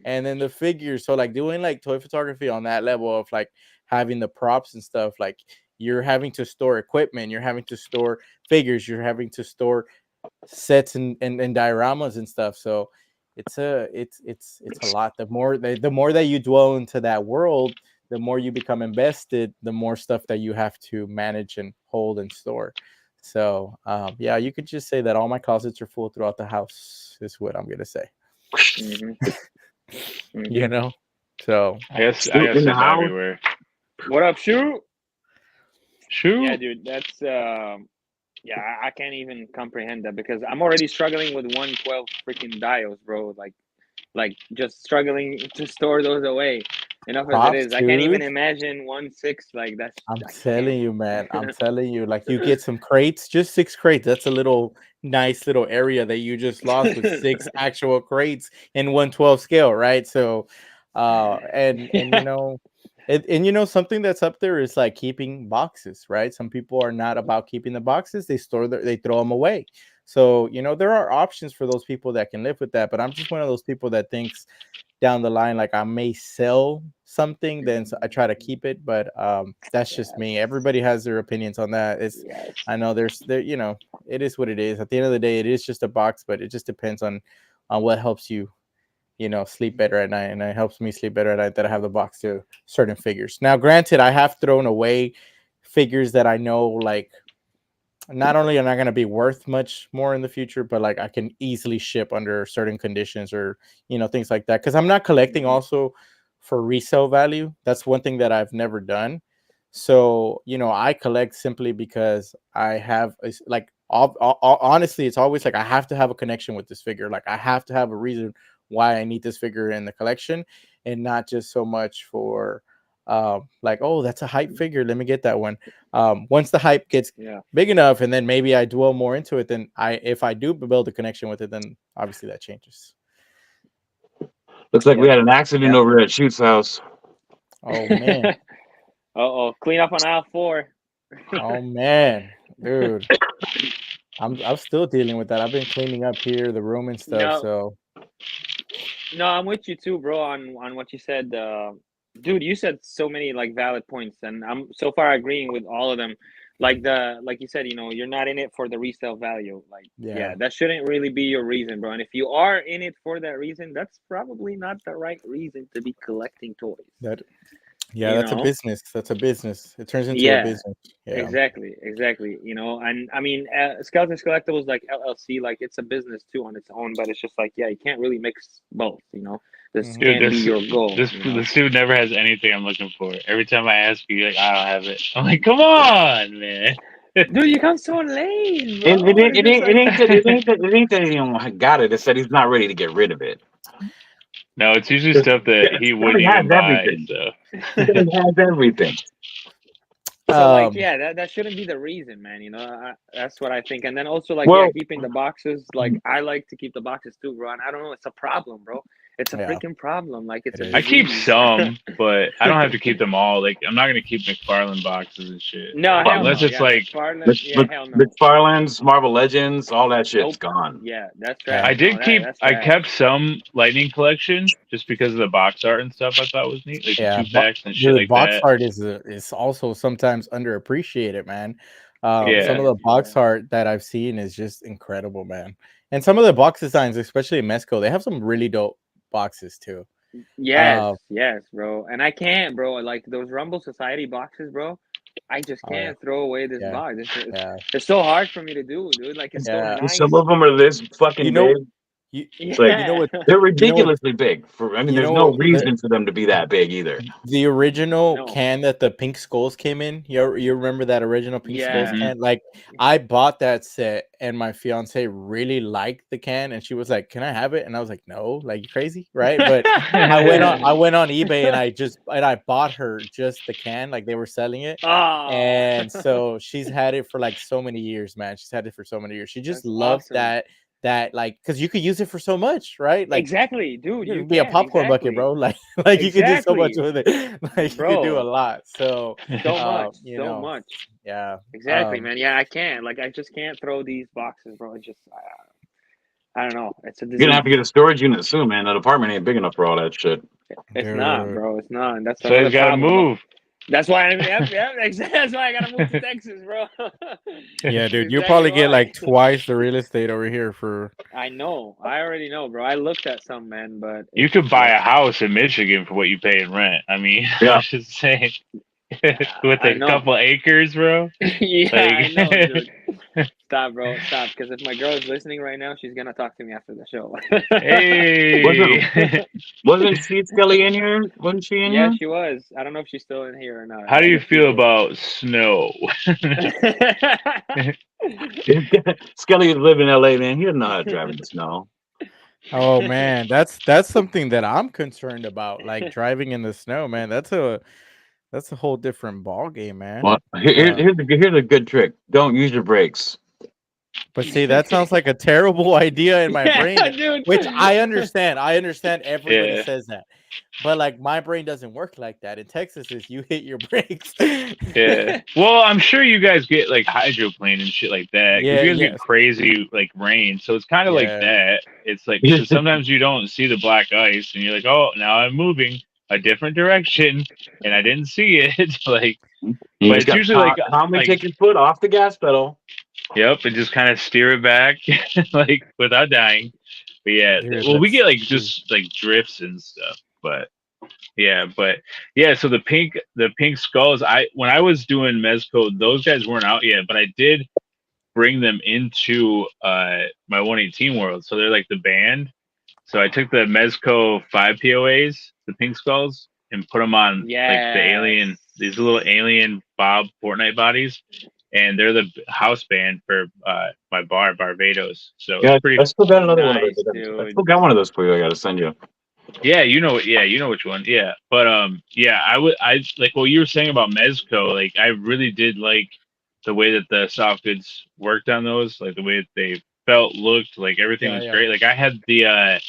And then the figures. So like doing like toy photography on that level of like having the props and stuff, like you're having to store equipment, you're having to store figures, you're having to store sets and dioramas and stuff. So it's a lot. The more that you dwell into that world, the more you become invested, the more stuff that you have to manage and hold and store. So yeah, you could just say that all my closets are full throughout the house is what I'm gonna say. You know, so I guess in the it's house? everywhere. What up, Shoot? Shoot. Yeah, dude. That's Yeah, I can't even comprehend that because I'm already struggling with 112 freaking diodes, bro. Like just struggling to store those away. Enough as it Props, is. I can't even dude. imagine 1.6 like that's. I'm I telling you, man. I'm can't. telling you, like you get some crates, just 6 crates. That's a little nice little area that you just lost with 6 actual crates in 112 scale, right? So, and you know, and you know something that's up there is like keeping boxes, right? Some people are not about keeping the boxes; they throw them away. So you know there are options for those people that can live with that. But I'm just one of those people that thinks down the line like I may sell something, then I try to keep it, but that's just me. Yes. Everybody has their opinions on that. It's Yes. I know there you know it is what it is. At the end of the day, it is just a box, but it just depends on what helps you, you know, sleep better at night, and it helps me sleep better at night that I have the box to certain figures. Now granted, I have thrown away figures that I know like not only am I going to be worth much more in the future, but like I can easily ship under certain conditions or, you know, things like that. Cause I'm not collecting also for resale value. That's one thing that I've never done. So, you know, I collect simply because I have like, honestly, it's always like I have to have a connection with this figure. Like I have to have a reason why I need this figure in the collection and not just so much for, like, oh, that's a hype figure. Let me get that one. Once the hype gets Yeah. big enough, and then maybe I dwell more into it, then if I do build a connection with it, then obviously that changes. Looks like we Yep. had an accident Yep. over at Shoot's house. Oh man. Uh-oh. Clean up on aisle 4. Oh man, dude. I'm still dealing with that. I've been cleaning up here, the room and stuff. No, So no, I'm with you too, bro, on what you said. Dude, you said so many like valid points, and I'm so far agreeing with all of them. Like you said, you know, you're not in it for the resale value. Like, yeah, yeah, that shouldn't really be your reason, bro. And if you are in it for that reason, that's probably not the right reason to be collecting toys. that You that's a know? business. That's a business. It turns into a Yeah. business. Yeah. Exactly. You know, and I mean, Skeletons Collectibles, like LLC, like it's a business too on its own, but it's just like, yeah, you can't really mix both. You know, this Mhm. Dude, can't be your goal. this You know? dude never has anything I'm looking for. Every time I ask you, you're like, I don't have it. I'm like, come on, man. Dude, you come so late, bro. It ain't It's just like it ain't that he don't got it. It's that he's not ready to get rid of it. No, it's usually stuff that he wouldn't He has even buy. everything. So He has everything. so like yeah, that shouldn't be the reason, man. You know, that's what I think. And then also like Well, keeping the boxes. Like I like to keep the boxes too, bro. And I don't know, it's a problem, bro. It's a Yeah. freaking problem. Like it's It a is. I keep disease. some, but I don't have to keep them all. Like I'm not gonna keep McFarlane boxes and shit. No, Like, hell unless no. it's Yeah, like McFarlane, yeah, hell no. McFarlane's, Marvel Legends, all that shit's Nope. gone. Yeah, that's Yeah. right. I did No, keep. that's I bad. kept some Lightning collection just because of the box art and stuff. I thought was neat, like Yeah, the 2-packs and shit dude, like box that. art is also sometimes underappreciated, man. Yeah. Some of the box art that I've seen is just incredible, man. And some of the box designs, especially in Mezco, they have some really dope boxes too. Yes, bro. And I can't, bro. Like those Rumble Society boxes, bro. I just Oh, yeah. can't throw away this Yeah. box. Yeah. It's so hard for me to do, dude. Like it's so Yeah. nice. Some of them are this fucking You know, big. Yeah. Like, you know what? they're You know what? ridiculously big. I mean, You there's no know reason for them to be that big either. the original No. can that the Pink Skulls came in. You remember that original Pink Skulls Yeah. can? Like I bought that set, and my fiance really liked the can, and she was like, "Can I have it?" And I was like, "No, like you crazy, right?" But I went on eBay and I bought her just the can, like they were selling it. Oh. And so she's had it for like so many years, man. She's had it for so many years. She just That's loved awesome. that like because you could use it for so much, right? Like Exactly, dude. you You could be a can, popcorn bucket, exactly. bro. Like you could do so much Exactly. with it. Like you could do a Bro. lot. So So much. you So know, much. yeah. Exactly, man. Yeah, I can't. Like I just can't throw these boxes, bro. It just I don't know. It's a You're gonna disease. have to get a storage unit soon, man. That apartment ain't big enough for all that shit. It's not, Dude. bro. It's not. And that's So another he's got to problem. move. That's why that's why I gotta move to Texas, bro. Yeah, dude. You Exactly probably get why. like twice the real estate over here for I know. I already know, bro. I looked at some, man, but You could buy a house in Michigan for what you pay in rent. I mean, Yeah. I'm just saying. With I a know. couple acres, bro. Yeah, Like- I know, dude. Stop, bro. Stop. Because if my girl is listening right now, she's gonna talk to me after the show. Hey, Wasn't she Skelly in here? Wasn't she in Yeah, here? she was. I don't know if she's still in here or not. how do you She feel is. about snow? Skelly live in LA, man. He doesn't know how to drive in the snow. Oh man, that's something that I'm concerned about. Like driving in the snow, man. That's a whole different ball game, man. Well, here's a good trick. Don't use your brakes. But see, that sounds like a terrible idea in my brain, dude. which I understand. I understand everybody Yeah. says that. But like my brain doesn't work like that. In Texas, is you hit your brakes. Yeah. Well, I'm sure you guys get like hydroplane and shit like that. 'Cause Yeah, you guys yes. get crazy like rain. So it's kind of like Yeah. that. It's like 'cause sometimes you don't see the black ice and you're like, oh, now I'm moving a different direction and I didn't see it. Like, You but just it's got usually like, calmly like take your foot off the gas pedal. yep, and just kind of steer it back like without dying. But yeah, Dude, well, we that's get like true. just like drifts and stuff. But yeah, so the pink skulls. When I was doing Mezco, those guys weren't out yet, but I did bring them into my 118 world. So they're like the band. So I took the Mezco 5 POAs, the pink skulls, and put them on like the alien, these little alien Bob Fortnite bodies, and they're the house band for my bar, Barbados. So Yeah, it's pretty. I still got another one of Nice, those. I dude. still got one of those for you. I gotta send you. Yeah, you know which one. Yeah, but yeah, I like what you were saying about Mezco. Like, I really did like the way that the soft goods worked on those, like the way that they felt, looked, like everything Yeah, was yeah. great. Like I had the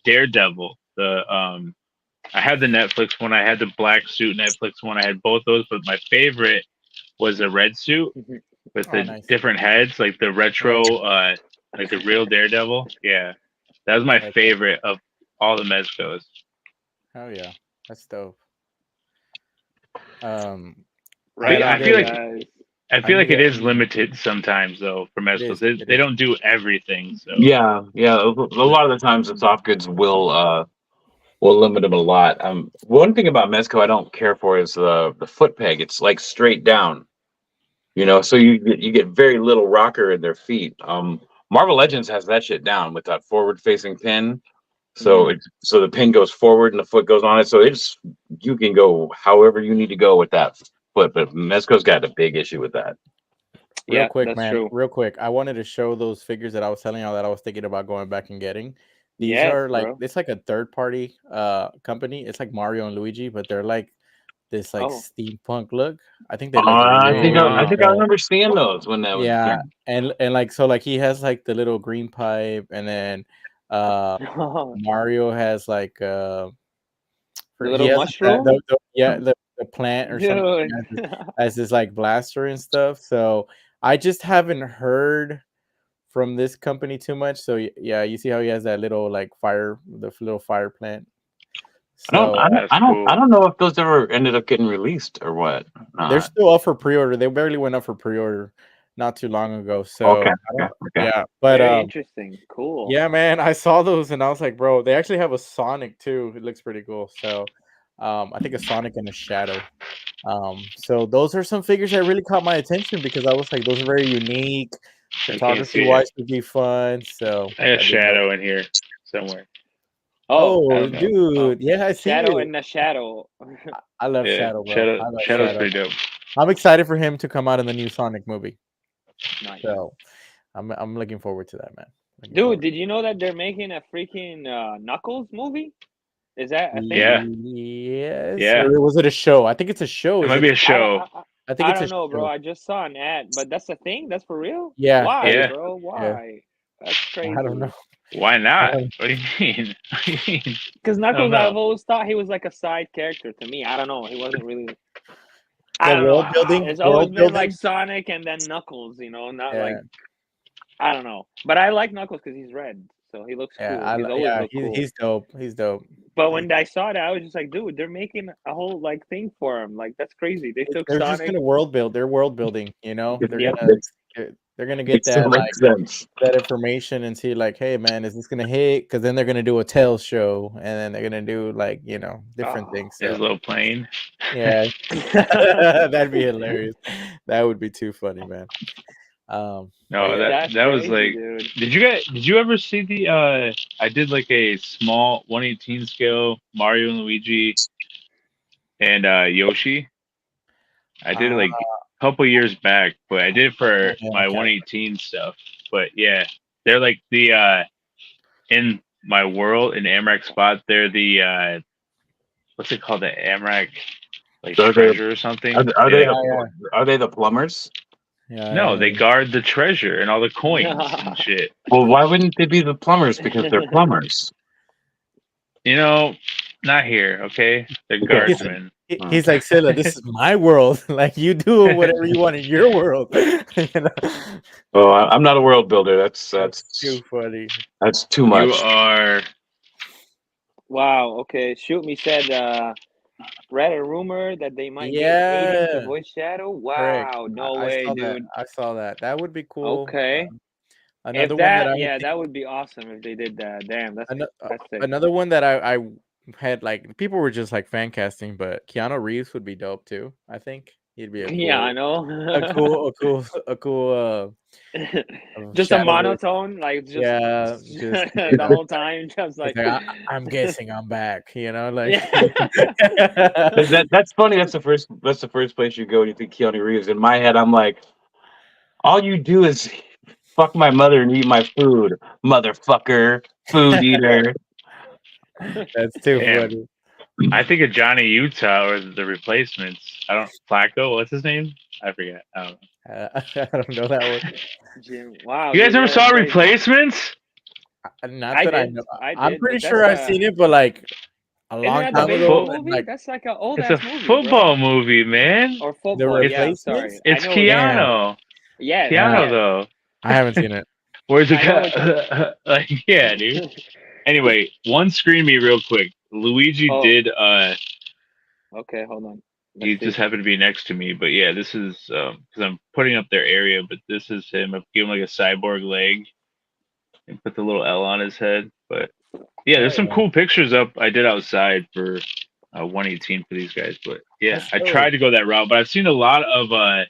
Daredevil, I had the Netflix one, I had the black suit Netflix one, I had both those, but my favorite was the red suit with the nice. different heads, like the retro, like the real Daredevil. Yeah, that was my Okay. favorite of all the Mezcos. Oh yeah, that's dope. Right I on, feel like- guys. I feel like it need is limited sometimes though for Mezcos. It They is. don't do everything. So Yeah. A lot of the times the soft goods will limit them a lot. One thing about Mezco I don't care for is the foot peg. It's like straight down. So you get very little rocker in their feet. Marvel Legends has that shit down with that forward facing pin. So so the pin goes forward and the foot goes on it. So you can go however you need to go with that foot. But Mezco's got a big issue with that. Real quick, that's man. true. Real quick. I wanted to show those figures that I was telling y'all that I was thinking about going back and getting. These Yes, are like bro. it's like a third party company. It's like Mario and Luigi, but they're like this like steampunk look. I think they look I think really I dope. remember seeing those when that was. Yeah, and like so like he has like the little green pipe, and then Mario has like the he little has mushroom. the plant or something as his like blaster and stuff. So I just haven't heard from this company too much. So yeah, you see how he has that little like the little fire plant. So I don't know if those ever ended up getting released or what. They're still up for pre-order. They barely went up for pre-order not too long ago. So okay. Yeah, but very interesting, cool. Yeah, man, I saw those and I was like, bro, they actually have a Sonic too. It looks pretty cool. So I think a Sonic and a Shadow. So those are some figures that really caught my attention because I was like, those are very unique. Photography wise would be fun. So I have Shadow in here somewhere. Oh, dude, yeah, I see Shadow it. in the Shadow. I love Shadow, bro. Shadow's pretty dope. I'm excited for him to come out in the new Sonic movie. Nice. So I'm looking forward to that, man. Dude, did you know that they're making a freaking Knuckles movie? Is that a thing? Yes. Yeah. Or was it a show? I think it's a show. It might be a show. I think it's I a don't know, show. bro. I just saw an ad, but that's a thing. That's for real. Yeah. Why, Yeah. bro? Why? That's crazy. I don't know. Why not? What do you mean? Because Knuckles, I've always thought he was like a side character to me. I don't know. He wasn't really. I don't know. It's always been like Sonic and then Knuckles, not like. I don't know, but I like Knuckles because he's red, so he looks cool. He's dope. He's dope. But when I saw that, I was just like, dude, they're making a whole like thing for him. Like that's crazy. They're just gonna world build. They're world building. They're gonna get that information and see like, hey man, is this gonna hit? Because then they're gonna do a Tails show, and then they're gonna do like different things. So. His little plane. Yeah, that'd be hilarious. That would be too funny, man. No, yeah. that was crazy, like. dude. Did you ever see the? I did like a small 1/18 scale Mario and Luigi and Yoshi. I did it Uh, like a couple years back, but I did it for yeah, my okay. 1/18 stuff. But yeah, they're like the in my world in Amrak spot. They're the what's it called? The Amrak like Are they treasure or something. are They they like the are they the plumbers? no, Yeah, they guard the treasure and all the coins and shit. Well, why wouldn't they be the plumbers? Because they're plumbers. You know, not here, okay? They're Okay. guardsmen. He's like, Silla, this is my world. Like, you do whatever you want in your world. You know? Oh, I'm not a world builder. That's too funny. that's too You much. are Wow. Okay. Shoot me said. Read a rumor that they might get Aiden to Yeah, voice Shadow. correct. Wow. No I way, saw that. dude. I saw that. That would be cool. Okay. Another If one that that, I yeah, think, that would be awesome if they did that. Damn, that's sick. another one that I had like people were just like fan casting, but Keanu Reeves would be dope too. I think he'd be a Yeah, I cool, know. a cool Just a shadow voice. monotone, like just Yeah, just the whole time, just it's like like I'm guessing I'm back. You know, like yeah. That's funny. That's the first place you go when you think Keanu Reeves. In my head, I'm like, all you do is fuck my mother and eat my food, motherfucker, food eater. that's too damn. funny. I think of Johnny Utah or the replacements. I don't Flacco. What's his name? I forget. I don't know. I don't know that one. Jim, wow, You guys dude, ever yeah, that's saw crazy. Replacements? Not I that I did, know. I I'm did, pretty but sure I've seen it, but like a isn't long that the time A baseball ago, fo- and movie? like That's like an old it's a ass movie, football bro. movie, man. Or the football? Yeah, I'm sorry. replacements. I It's know what you're talking Damn, about. Keanu. Yes, yeah, Keanu yes, though. I haven't seen it. Where's the I know what. like yeah, dude. Anyway, one screen me real quick. Luigi Oh, did okay, hold on. he Let's see. just happened to be next to me, but yeah, this is because I'm putting up their area, but this is him. I've given him like a cyborg leg and put the little L on his head. But yeah, there's Oh some yeah, cool pictures up I did outside for 1/18 for these guys. But yeah, that's I dope. tried to go that route, but I've seen a lot of there's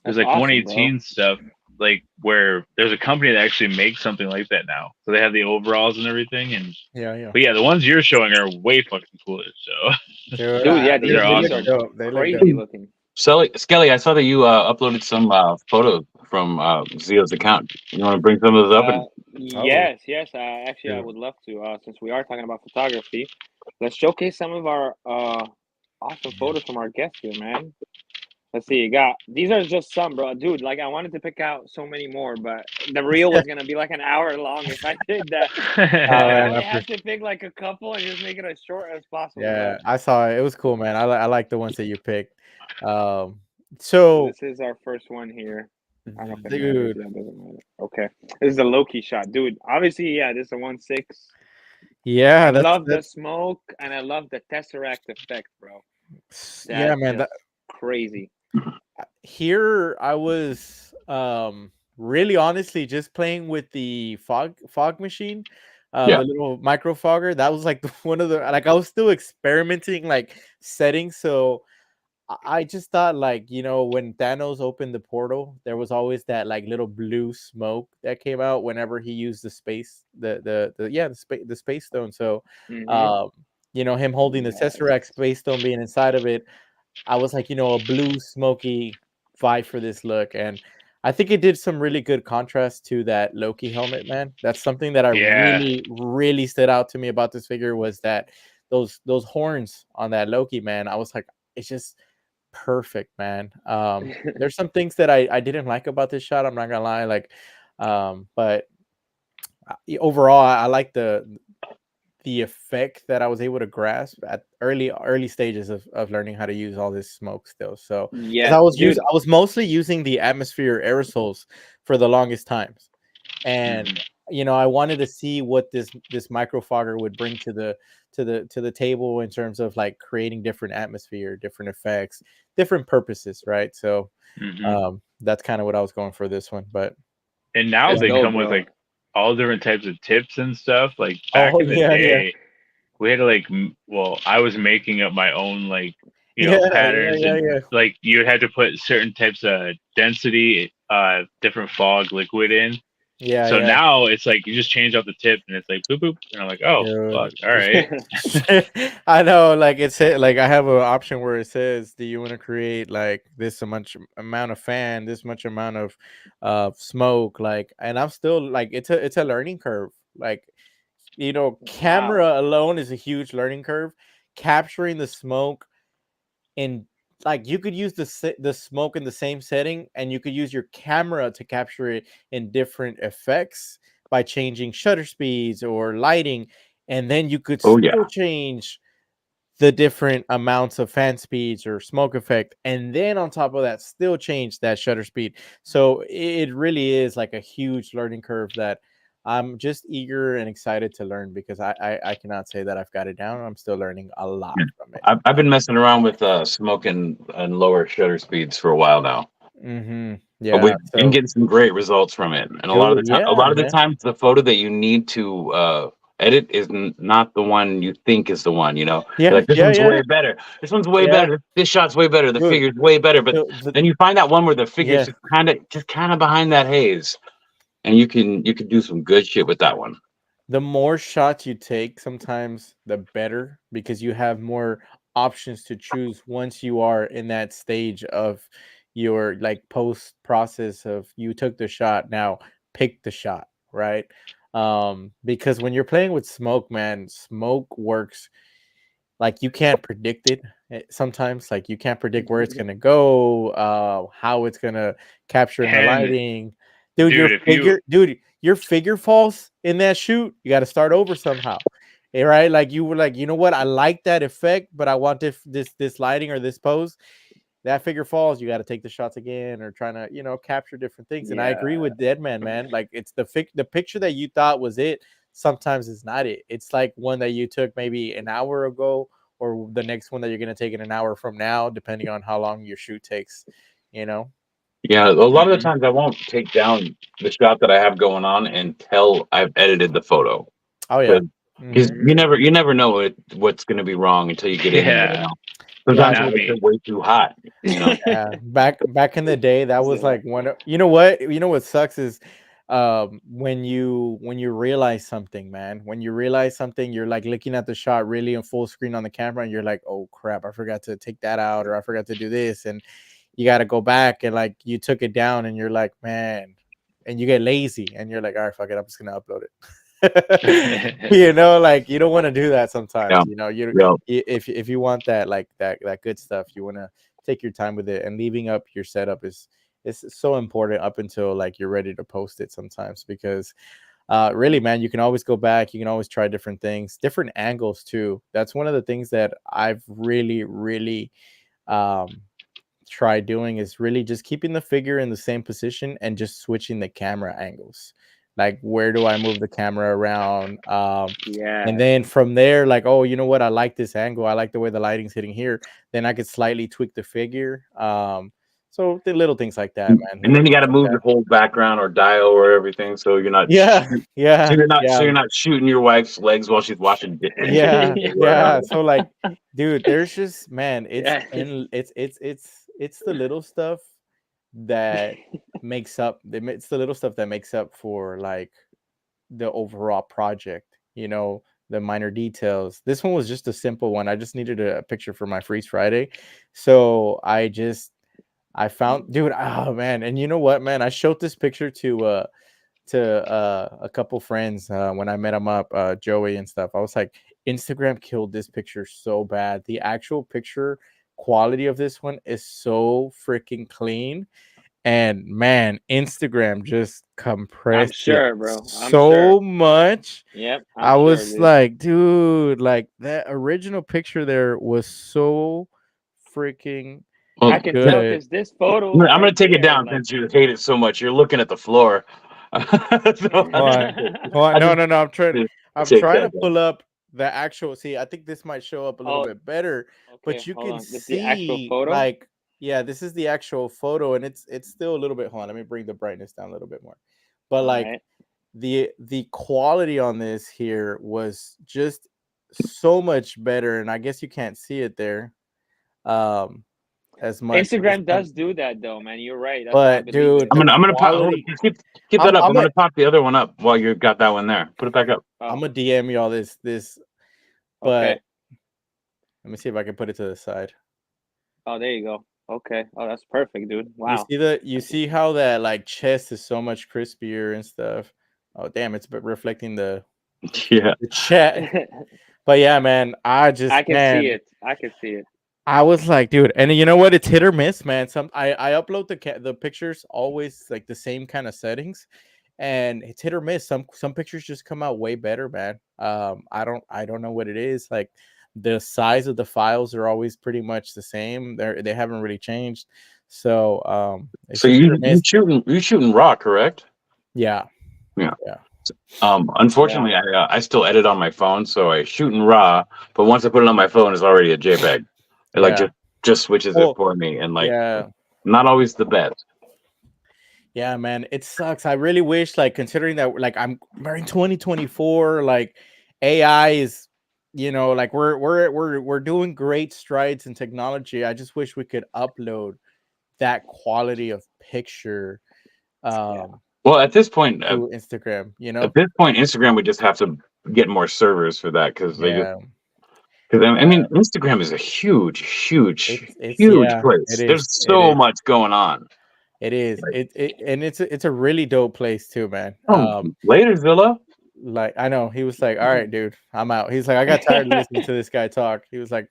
That's like awesome, bro. 1/18 stuff like where there's a company that actually makes something like that now. So they have the overalls and everything, and Yeah. but yeah, the ones you're showing are way fucking cooler. So Dude, Dude, yeah, these are they look these are awesome. dope. They look crazy dope. looking. Skelly, I saw that you uploaded some photos from Zio's account. You want to bring some of those up? And Yes, yes. Actually, I Dude. would love to. Since we are talking about photography, let's showcase some of our awesome photos from our guests here, man. Let's see. You got these are just some, bro. Dude, like I wanted to pick out so many more, but the reel was gonna be like an hour long if I did that. So I man, only had to pick like a couple and just make it as short as possible. Yeah, But I saw it. It was cool, man. I like the ones that you picked. So this is our first one here. I don't know if it matters. dude, Yeah, it doesn't matter. Okay, this is a Loki shot, dude. Obviously, yeah, this is a 1.6. yeah, I that's love the smoke and I love the tesseract effect, bro. yeah, That's man. just crazy. Here I was really honestly just playing with the fog machine, Yeah. the little micro fogger. That was like one of the like I was still experimenting like settings. So I just thought like, you know, when Thanos opened the portal, there was always that like little blue smoke that came out whenever he used the space the space stone. So Mhm. you know, him holding the Tesseract space stone being inside of it, I was like, you know, a blue smoky vibe for this look. And I think it did some really good contrast to that Loki helmet, man. That's something that I Yeah. really stood out to me about this figure was that those horns on that Loki, man. I was like, it's just perfect, man. There's some things that I didn't like about this shot. I'm not gonna lie, like, but overall, I like the effect that I was able to grasp at early stages of learning how to use all this smoke still. So because Yes, dude. I was mostly using the atmosphere aerosols for the longest times, and Mhm. you know I wanted to see what this microfogger would bring to the table in terms of like creating different atmosphere, different effects, different purposes, right? So Mhm. that's kind of what I was going for this one. But And now It's they dope, come with bro. like all different types of tips and stuff. Like back oh in the yeah, day, we had to like well, I was making up my own like yeah, patterns and yeah. like you had to put certain types of density different fog liquid in. Yeah, So yeah. now it's like you just change out the tip and it's like boop boop, and I'm like, oh fuck, Dude. all right. I know, like like I have an option where it says, do you want to create like this much amount of fan, this much amount of smoke, like, and I'm still like, it's a learning curve. Like, Wow. camera alone is a huge learning curve. Capturing the smoke in, like, you could use the smoke in the same setting, and you could use your camera to capture it in different effects by changing shutter speeds or lighting, and then you could Oh yeah. still change the different amounts of fan speeds or smoke effect, and then on top of that still change that shutter speed. So it really is like a huge learning curve that I'm just eager and excited to learn, because I cannot say that I've got it down. I'm still learning a lot from it. I've been messing around with smoke and lower shutter speeds for a while now. Yeah, We've been so getting some great results from it, and a lot of dude, the time, yeah, man. times, the photo that you need to edit is not the one you think is the one. You're Yeah, like, this yeah, one's yeah, way better. This one's way yeah, better. This shot's way better. The dude. figure's way better. But The, then you find that one where the figure's yeah, just kind of behind that haze, and you can do some good shit with that one. the more shots you take, sometimes the better, because you have more options to choose once you are in that stage of your like post process of, you took the shot, now pick the shot, right? Because when you're playing with smoke, man, smoke works like you can't predict it. Sometimes, like, you can't predict where it's gonna go, how it's gonna capture in the And lighting. Dude, dude, if you your figure falls in that shoot, you got to start over somehow. Right? Like, you were like, you know what? I like that effect, but I want this lighting or this pose. That figure falls, you got to take the shots again, or trying to, capture different things. And I agree Yeah. with Deadman, man. Like, it's the picture that you thought was it, sometimes is not it. It's like one that you took maybe an hour ago, or the next one that you're going to take in an hour from now, depending on how long your shoot takes, you know? Yeah, a lot of the Mhm. times I won't take down the shot that I have going on until I've edited the photo. Oh yeah. Because Mhm. you never know what's going to be wrong until you get in there. Yeah, Yeah, Sometimes the not lights me. are way too hot. yeah. Back in the day, that was So, like one of, what sucks is when you realize something, man. When you realize something, you're like looking at the shot really in full screen on the camera, and you're like, oh crap, I forgot to take that out, or I forgot to do this, and you got to go back, and like you took it down, and you're like, man, and you get lazy, and you're like, all right, fuck it, I'm just gonna upload it. Like, you don't want to do that sometimes. Yeah, yeah. If you want that, like, that good stuff, you want to take your time with it, and leaving up your setup is so important up until like you're ready to post it sometimes, because really, man, you can always go back, you can always try different things, different angles too. That's one of the things that I've really um tried doing, is really just keeping the figure in the same position and just switching the camera angles. Like, where do I move the camera around? yeah. And then from there, like, oh, you know what? I like this angle. I like the way the lighting's hitting here. Then I could slightly tweak the figure. So the little things like that, man. And Little then you things got to like move that. your whole background or dial or everything, so you're not Yeah, yeah, so yeah, you're not shooting your wife's legs while she's washing dishes. yeah, Or whatever. yeah. So like, dude, there's just, man, Yeah. it's the little stuff that it's the little stuff that makes up for like the overall project, the minor details. This one was just a simple one. I just needed a picture for my Freeze Friday. So I found, dude, oh man. And you know what, man? I showed this picture to a couple friends when I met them up, Joey and stuff. I was like, Instagram killed this picture so bad. The actual picture quality of this one is so freaking clean. And man, Instagram just I'm compressed it sure, bro. I'm sure. so much. Yep, I'm I sure, was dude. like, dude, like that original picture there was so freaking Well, I can tell good. because this photo I'm gonna right take it there, down like, since you hate it so much. You're looking at the floor. So Hold on. Hold on. I No, just no, no. I'm take trying that to down. pull up the actual. See, I think this might show up a little oh, bit better, but okay, you hold can on. This is the actual see, photo. like, yeah, this is the actual photo, and it's still a little bit. Hold on, let me bring the brightness down a little bit more. But All like, right. the quality on this here was just so much better, and I guess you can't see it there. Um, as much. Instagram does do that though, man. You're right. That's why I But believe dude, it. I'm gonna pop. quality. Keep that up. I'm I'm gonna pop the other one up while you got that one there. Put it back up. I'm gonna DM y'all this, but Okay. let me see if I can put it to the side. Oh, there you go. Okay. Oh, that's perfect, dude. Wow. You see how that like chest is so much crispier and stuff. Oh damn, it's reflecting the Yeah. chat. But yeah, man, I can see it. I can see it. I was like, dude, and you know what? It's hit or miss, man. I upload the pictures always like the same kind of settings, and it's hit or miss. Some pictures just come out way better, man. I don't know what it is. Like the size of the files are always pretty much the same. They haven't really changed. So So you shooting raw, correct? Yeah. Unfortunately, I still edit on my phone, so I shoot in RAW. But once I put it on my phone, it's already a JPEG. It like just switches it for me, and like not always the best. Yeah, man, it sucks. I really wish, like, considering that, like, we're in 2024, like, AI is, you know, like we're doing great strides in technology. I just wish we could upload that quality of picture. Well, at this point, to Instagram, you know, at this point, Instagram would just have to get more servers for that because they just. Because I mean, Instagram is a huge place. There's so much going on. It is. And it's a really dope place too, man. Later, Zilla. Like I know he was like, all right, dude, I'm out. He's like, I got tired of listening to this guy talk. He was like,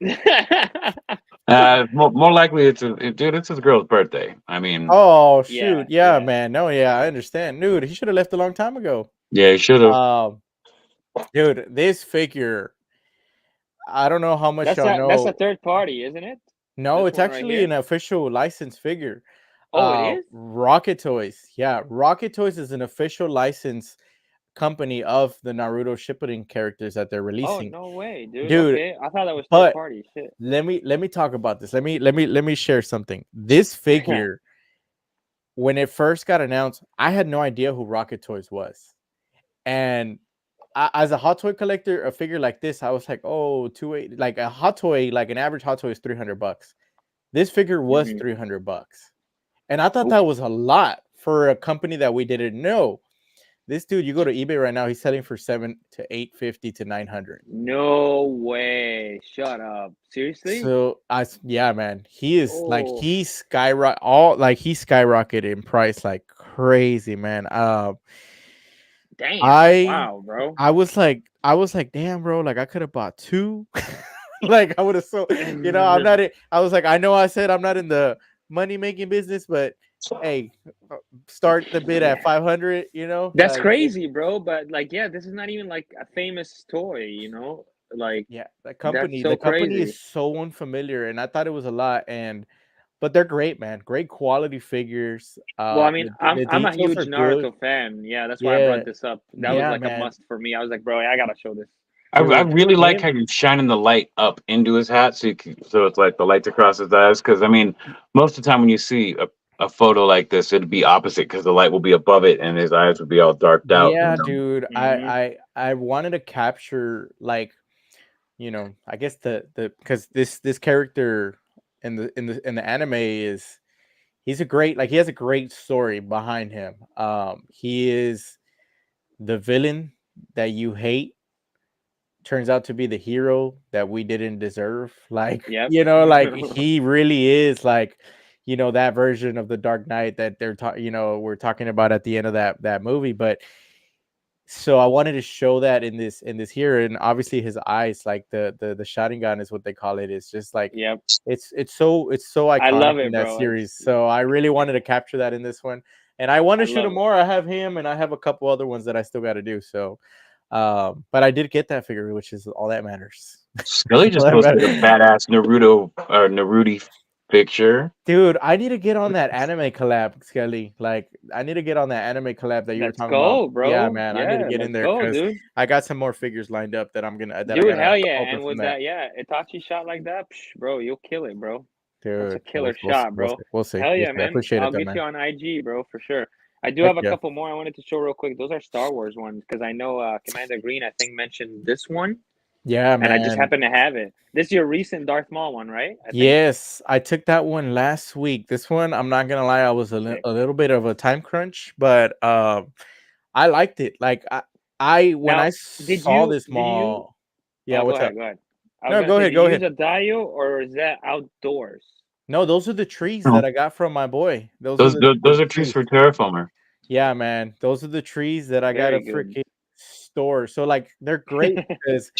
more likely it's his girl's birthday. I mean, oh shoot, yeah, man. No, yeah, I understand, dude. He should have left a long time ago. Yeah, he should have. Dude, this figure, I don't know how much y'all know. That's a third party, isn't it? No, it's actually an official licensed figure. Oh, it is? Rocket Toys. Yeah, Rocket Toys is an official license company of the Naruto Shippuden characters that they're releasing. Oh, no way, dude. Okay. I thought that was third party. Shit. Let me talk about this. Let me share something. This figure, when it first got announced, I had no idea who Rocket Toys was. And as a Hot Toy collector, a figure like this, I was like, oh, $280. Like a Hot Toy, like an average Hot Toy is $300. This figure was $300. And I thought that was a lot for a company that we didn't know. This dude, you go to eBay right now, he's selling for $700 to $850 to $900. No way! Shut up! Seriously? So yeah, man, he is like he skyrocketed in price like crazy, man. Damn! Wow, bro. I was like, damn, bro. Like I could have bought two. Like I would have you know, I'm not. I was like, I know I said I'm not in the money making business, but hey, start the bid at 500, you know. That's like, crazy, bro. But like, yeah, this is not even like a famous toy, you know. Like, yeah, the company is so unfamiliar, and I thought it was a lot. But they're great, man. Great quality figures. Well, I mean, I'm a huge Naruto fan. Yeah, that's why I brought this up. That was like a must for me. I was like, bro, I gotta show this. I really like how you're shining the light up into his hat, so it's like the lights across his eyes. Because I mean, most of the time when you see a photo like this, it'd be opposite because the light will be above it and his eyes would be all darked out. Yeah, dude. I wanted to capture, like, you know, I guess the because this character in the anime he's a great, like, he has a great story behind him. He is the villain that you hate turns out to be the hero that we didn't deserve. Like, you know, like he really is like, you know, that version of the Dark Knight that we're talking about at the end of that movie. But so I wanted to show that in this here, and obviously his eyes, like the Sharingan is what they call it. It's just like, it's so iconic. I love it, in that bro. Series. So I really wanted to capture that in this one, and I want to shoot him more. I have him, and I have a couple other ones that I still got to do. So, but I did get that figure, which is all that matters. Skelly just posted a badass Naruto picture. Dude, I need to get on that anime collab, Skelly. Like, I need to get on that anime collab that you were talking about. Bro. Yeah, man, I need to get in there because I got some more figures lined up that I'm gonna. Dude, hell yeah! And with that, Itachi shot like that, bro, you'll kill it, bro. Dude, that's a killer shot, bro. We'll see. Hell yeah, man! I appreciate I'll it, get you on IG, bro, for sure. I do have a couple more I wanted to show real quick. Those are Star Wars ones because I know Commander Green, I think, mentioned this one. Yeah, and I just man. happen to have it. This is your recent Darth Maul one, right? I think. Yes, I took that one last week. This one, I'm not gonna lie, I was Sick. a little bit of a time crunch, but I liked it. Like when I Now, saw this did you use? mall, yeah, Oh, go what's ahead, up? go ahead. I was No, gonna go say, ahead, did you go use ahead. a Dio or is that outdoors? No, those are the trees No. that I got from my boy. Those are Those the are trees trees. for Terraformer. Yeah, man. Those are the trees that I got Very a good. freaking store. So like they're great because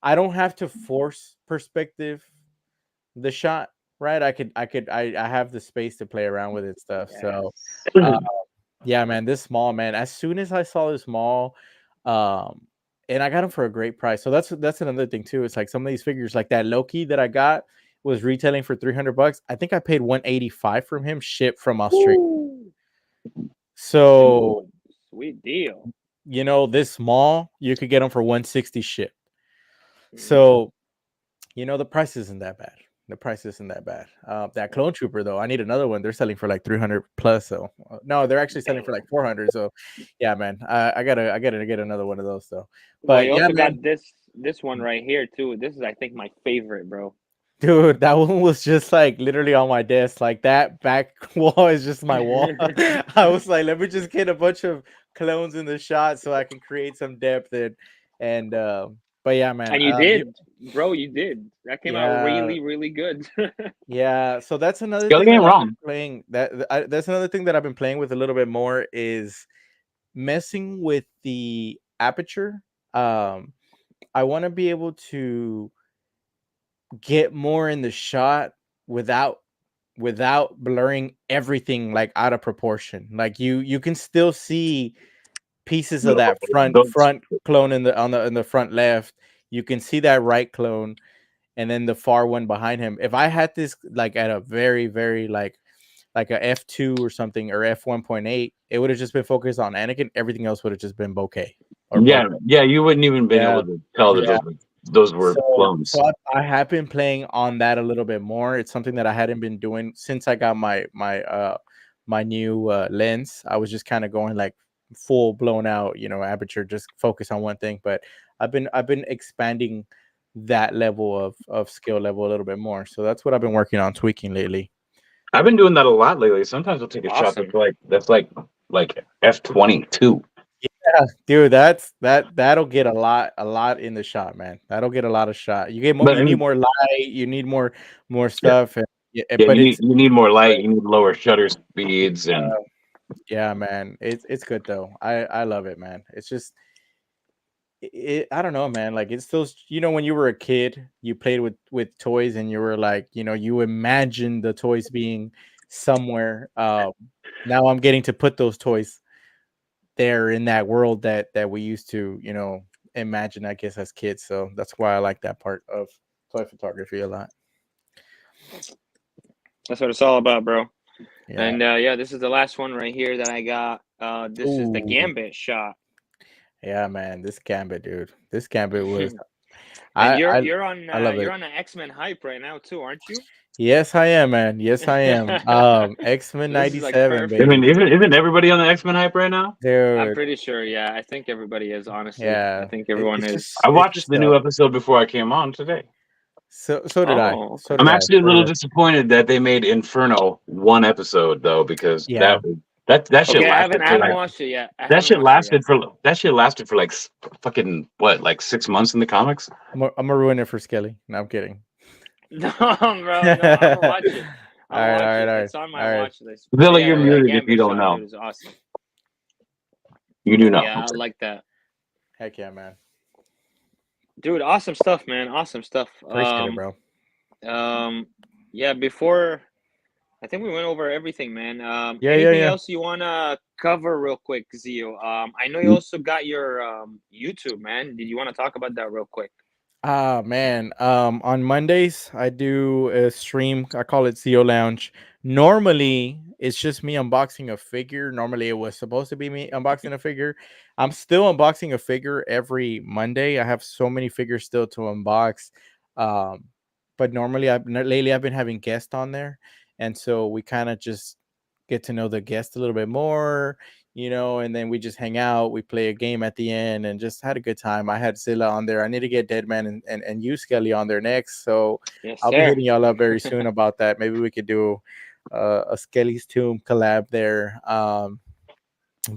I don't have to force perspective the shot, right? I have the space to play around with it stuff. So uh, Yes. yeah, man, this mall, man. As soon as I saw this mall, um, and I got them for a great price. So that's another thing too. It's like some of these figures, like that Loki that I got, was retailing for $300. I think I paid 185 from him, shipped from Australia. Woo! So Dude, sweet deal. this mall you could get them for 160 shipped. Mhm. So the price isn't that bad. The price isn't that bad. That clone trooper though, I need another one. They're selling for like 300 plus. So no, they're actually selling for like 400. So yeah, man, I gotta get another one of those though. Well, But you yeah, also man, got this one right here too. This is, I think, my favorite, bro. dude, that one was just like literally on my desk. Like that back wall is just my wall. I was like, let me just get a bunch of clones in the shot so I can create some depth and but yeah, man. And you did, bro. You did. That came out Yeah, really, really good. yeah. So that's another Scaling thing that ain't I've been wrong. playing. That's another thing that I've been playing with a little bit more is messing with the aperture. Um, I want to be able to get more in the shot without blurring everything like out of proportion. Like you can still see pieces of that Those front clone in the front left. You can see that right clone and then the far one behind him. If I had this like at a very very like a F2 or something or F1.8, it would have just been focused on Anakin. Everything else would have just been bokeh or Yeah, bokeh. yeah, you wouldn't even been Yeah, able to tell that yeah. those were So, clones. so I have been playing on that a little bit more. It's something that I hadn't been doing since I got my new lens. I was just kind of going like full blown out, aperture, just focus on one thing. But I've been expanding that level of skill level a little bit more. So that's what I've been working on tweaking lately. I've been doing that a lot lately. Sometimes I'll take a shot Awesome. that's like F22. Yeah, dude, that'll get a lot in the shot, man. That'll get a lot of shot. But You need more light, you need more yeah, stuff, and yeah, but it's you need more light, great. you need lower shutter speeds, and Yeah, man. It's good though. I love it, man. It's just I don't know, man. Like it's those, when you were a kid, you played with toys and you were like, you imagined the toys being somewhere. Now I'm getting to put those toys there in that world that we used to, imagine, I guess, as kids. So that's why I like that part of toy photography a lot. That's what it's all about, bro. Yeah. And yeah, this is the last one right here that I got. This is the Ooh. Gambit shot. Yeah, man. This Gambit, dude. This Gambit was And I I I love you're it. on an X-Men hype right now too, aren't you? Yes, I am, man. Yes, I am. X-Men This is like 97, I perfect. mean, baby. isn't everybody on the X Men hype right now? I'm Dude. pretty sure. Yeah, I think everybody is. Honestly, I Yeah. think everyone It's is. just I it's watched just the new episode before I came on today. so did I. Oh, So okay. did I'm I. actually a So did little I. disappointed that they made Inferno one episode though, because Yeah. that shit Okay, lasted I for haven't like watched it yet. I haven't watched it yet. that shit lasted for like fucking what, like 6 months in the comics. I'm gonna ruin it for Skelly. No, I'm kidding. No, bro. all No, I'm gonna watch it. I'm gonna right, all watch right, it. all right. It's on my All right. watch list. But Zilla, yeah, you're All right. muted if you Gambit don't shot, know. dude, is awesome. You do know. Yeah, I like that, Heck yeah, man. dude. Awesome stuff, man. Awesome stuff. Appreciate it, bro. Yeah. Before, I think we went over everything, man. Yeah, yeah, Anything yeah. else you wanna cover real quick, Zio? I know you also got your YouTube, man. Did you want to talk about that real quick? Ah, man. On Mondays I do a stream. I call it CO Lounge. Normally it's just me unboxing a figure. Normally it was supposed to be me unboxing a figure. I'm still unboxing a figure every Monday. I have so many figures still to unbox. Um, but normally lately I've been having guests on there, and so we kind of just get to know the guest a little bit more. and then we just hang out. We play a game at the end and just had a good time. I had Zilla on there. I need to get Deadman and you, Skelly, on there next. So Yes, I'll be sir. hitting y'all up very soon about that. Maybe we could do a Skelly's Tomb collab there.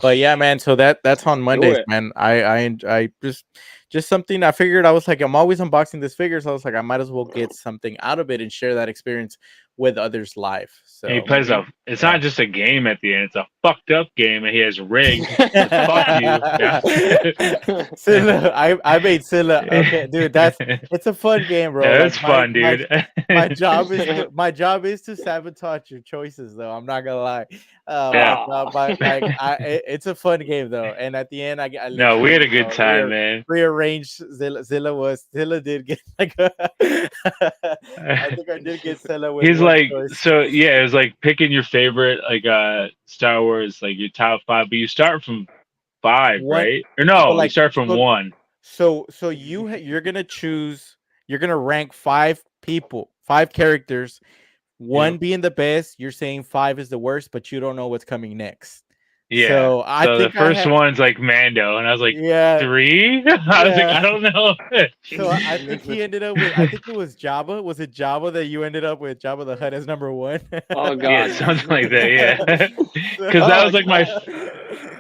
But yeah, man. So that's on Do Mondays, it. man. I just something I figured. I was like, I'm always unboxing this figure, so I was like, I might as well get something out of it and share that experience with others live. So And he plays it's yeah. not just a game at the end, it's a fucked up game, and he has rigged. Fuck you. Yeah. Scylla, I made Scylla. Okay, dude, it's a fun game, bro. Yeah, Like, that's fun, dude. my job is to sabotage your choices, though. I'm not gonna lie. Yeah. It's a fun game though, and at the end, I No, we had a good time, man. rearranged Zilla did get like I think I did get Zilla with He's one like, choice. so yeah, it was like picking your favorite, like Star Wars, like your top 5, but you start from 5, One- right? Or no, so, you like, start from so- 1. So you're gonna choose. You're gonna rank 5 people, 5 characters. One being the best. You're saying 5 is the worst, but you don't know what's coming next. Yeah. So I the think first one's like Mando, and I was like, yeah. 3? I was like, I don't know. So I think he ended up with. I think it was Jabba. Was it Jabba that you ended up with? Jabba the Hutt as number 1. Oh God. Yeah, something like that. Yeah. Because that was like my.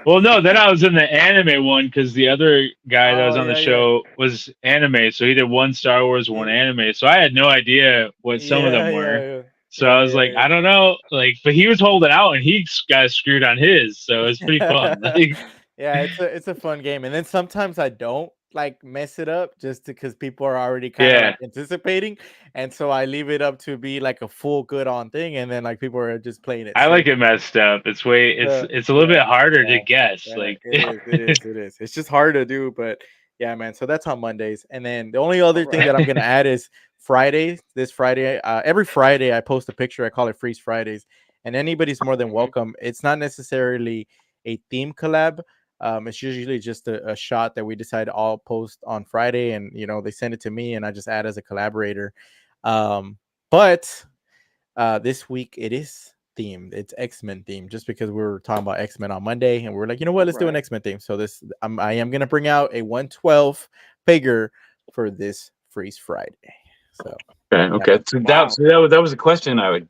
Well, no, then I was in the anime one because the other guy that was on the show was anime, so he did 1 Star Wars, 1 anime. So I had no idea what some of them were. So I was like, I don't know, like, but he was holding out and he got screwed on his, so it's pretty fun. Like, yeah, it's a fun game, and then sometimes I don't like mess it up just because people are already kind of like anticipating, and so I leave it up to be like a full good on thing, and then like people are just playing it. I like it messed up. It's a little bit harder to guess. Like it is. It's just hard to do, but yeah, man. So that's on Mondays, and then the only other thing that I'm gonna add is Friday. This Friday, every Friday I post a picture. I call it Freeze Fridays, and anybody's more than welcome. It's not necessarily a theme collab. It's usually just a shot that we decide to all post on Friday, and they send it to me, and I just add as a collaborator. But this week it is themed. It's X-Men themed, just because we were talking about X-Men on Monday, and we're like, you know what? Let's do an X-Men theme. So I am gonna bring out a 112 figure for this Freeze Friday. So okay. So that was a question I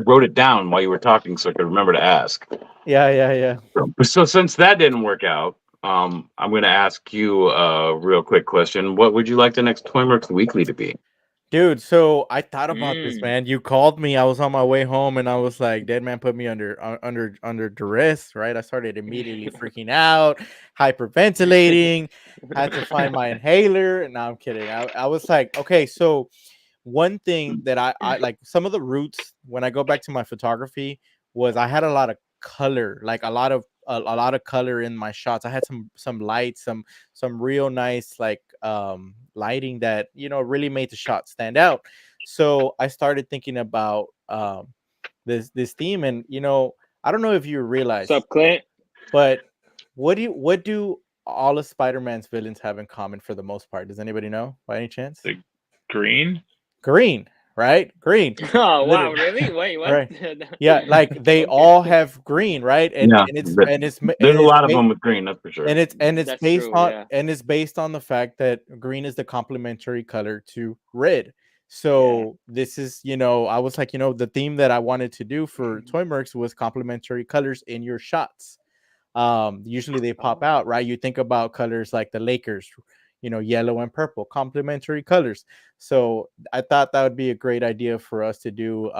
wrote it down while you were talking so I could remember to ask. Yeah. So since that didn't work out, I'm going to ask you a real quick question. What would you like the next Toymerks Weekly to be? Dude, so I thought about this, man. You called me. I was on my way home, and I was like, "Deadman put me under duress." Right? I started immediately freaking out, hyperventilating. Had to find my inhaler. No, I'm kidding. I was like, okay, so one thing that I like, some of the roots when I go back to my photography was I had a lot of color, like a lot of color in my shots. I had some lights, some real nice like lighting that really made the shot stand out. So I started thinking about this theme, and I don't know if you realize, what's up, Clint? but what do all of Spider-Man's villains have in common for the most part? Does anybody know by any chance? Green, right? Green. Oh wow, really? Wait, what? Right. Yeah, like they all have green, right? And it's there's a lot of them with green, that's for sure. And it's That's based true, on yeah. and it's based on the fact that green is the complementary color to red. So this is, I was like, the theme that I wanted to do for Toymerks was complementary colors in your shots. Usually they pop out, right? You think about colors like the Lakers, yellow and purple, complementary colors. So I thought that would be a great idea for us to do.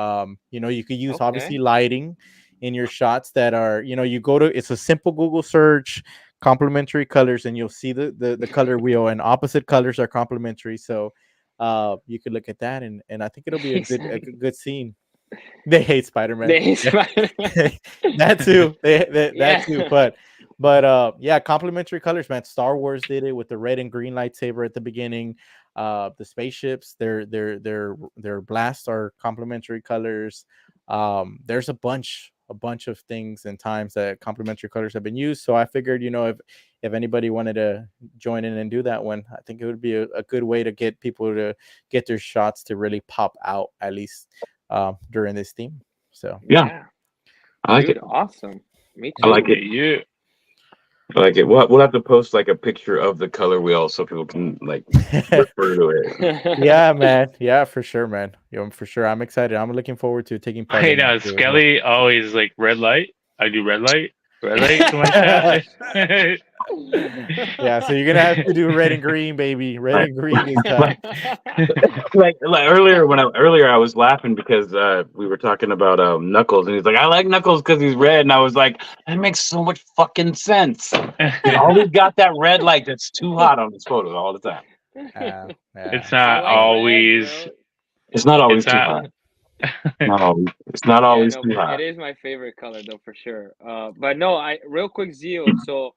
You could use obviously lighting in your shots that are, you go to, it's a simple Google search, complementary colors, and you'll see the color wheel, and opposite colors are complementary. So you could look at that, and I think it'll be a good scene. They hate Spider-Man. They hate Spider-Man. That too. That too. But yeah, complementary colors, man. Star Wars did it with the red and green lightsaber at the beginning. The spaceships, their blasts are complementary colors. There's a bunch of things and times that complementary colors have been used. So I figured, if anybody wanted to join in and do that one, I think it would be a good way to get people to get their shots to really pop out, at least during this theme. So yeah. I like it. Awesome. Me too. I like it. Yeah. I like it. We'll have to post like a picture of the color wheel so people can like refer to it. Yeah, man. Yeah, for sure, man. For sure. I'm excited. I'm looking forward to taking part Hey, in now that too as well. Skelly always like red light. I do red light to my chat. Yeah, so you're gonna have to do red and green, baby. Red and green this time. like earlier I was laughing because we were talking about Knuckles, and he's like, I like Knuckles because he's red, and I was like, that makes so much fucking sense. He always got that red light that's too hot on his photos all the time. Yeah. It's I not like red, always. bro. It's not always It's too not- hot. Not always. It's not Yeah, always no, too but hot. it is my favorite color though for sure. But no, I real quick, Zio. So,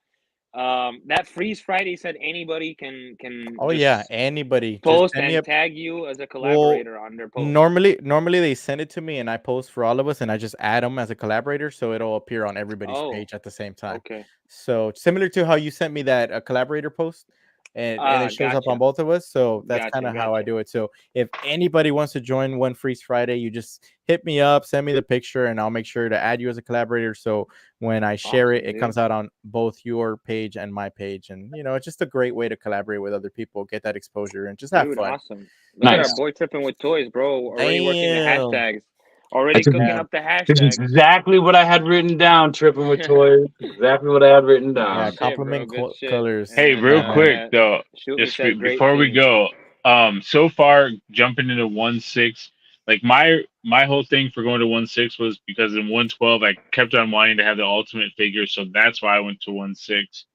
that Freeze Friday said anybody can Oh just yeah, anybody just post send me and a tag you as a collaborator on their post. normally they send it to me and I post for all of us and I just add them as a collaborator so it'll appear on everybody's Oh, page at the same time. okay. So similar to how you sent me that collaborator post and it shows up on Gotcha. both of us. So that's kind of how I Gotcha. do it. So if anybody wants to join One Freeze Friday, you just hit me up, send me the picture, and I'll make sure to add you as a collaborator. So when I share it, Awesome, it dude. comes out on both your page and my page. And it's just a great way to collaborate with other people, get that exposure, and just have Dude, fun. awesome. Look at our Nice. boy tripping with toys, bro. Already working the Damn. hashtags. Already That's a- cooking Yeah. up the This is hashtags. exactly what I had written down. Tripping with toys. Exactly what I had written Yeah, down. Good shit, bro. compliment Good shit. colors. Hey, And, real quick though, Shoot just said great before we team. go, so far jumping into 1/6, like my whole thing for going to 1/6 was because in 1/12 I kept on wanting to have the ultimate figure, so that's why I went to 1/6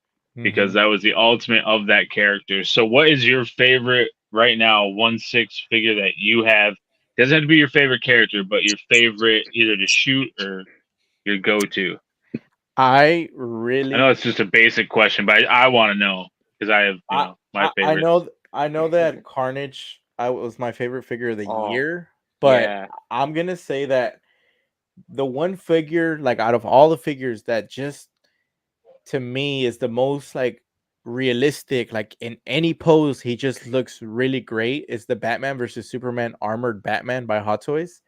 because Mhm. that was the ultimate of that character. So what is your favorite right now 1/6 figure that you have? Doesn't have to be your favorite character, but your favorite either to shoot or your go-to. I I really know it's just a basic question, but I want to know because I have my favorite. I know that Carnage was my favorite figure of the Oh, year, but yeah. I'm gonna say that the one figure, like out of all the figures that just to me is the most like realistic, like in any pose, he just looks really great. Is the Batman versus Superman armored Batman by Hot Toys.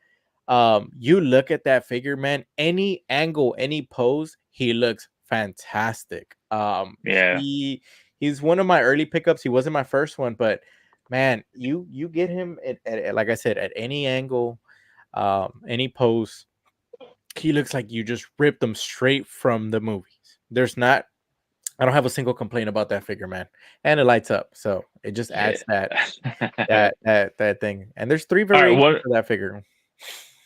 You look at that figure, man, any angle, any pose, he looks fantastic. Yeah. He's one of my early pickups. He wasn't my first one, but man, you get him at like I said, at any angle, any pose, he looks like you just ripped them straight from the movies. I don't have a single complaint about that figure, man. And it lights up, so it just adds that thing. And there's 3 All right, variations for that figure.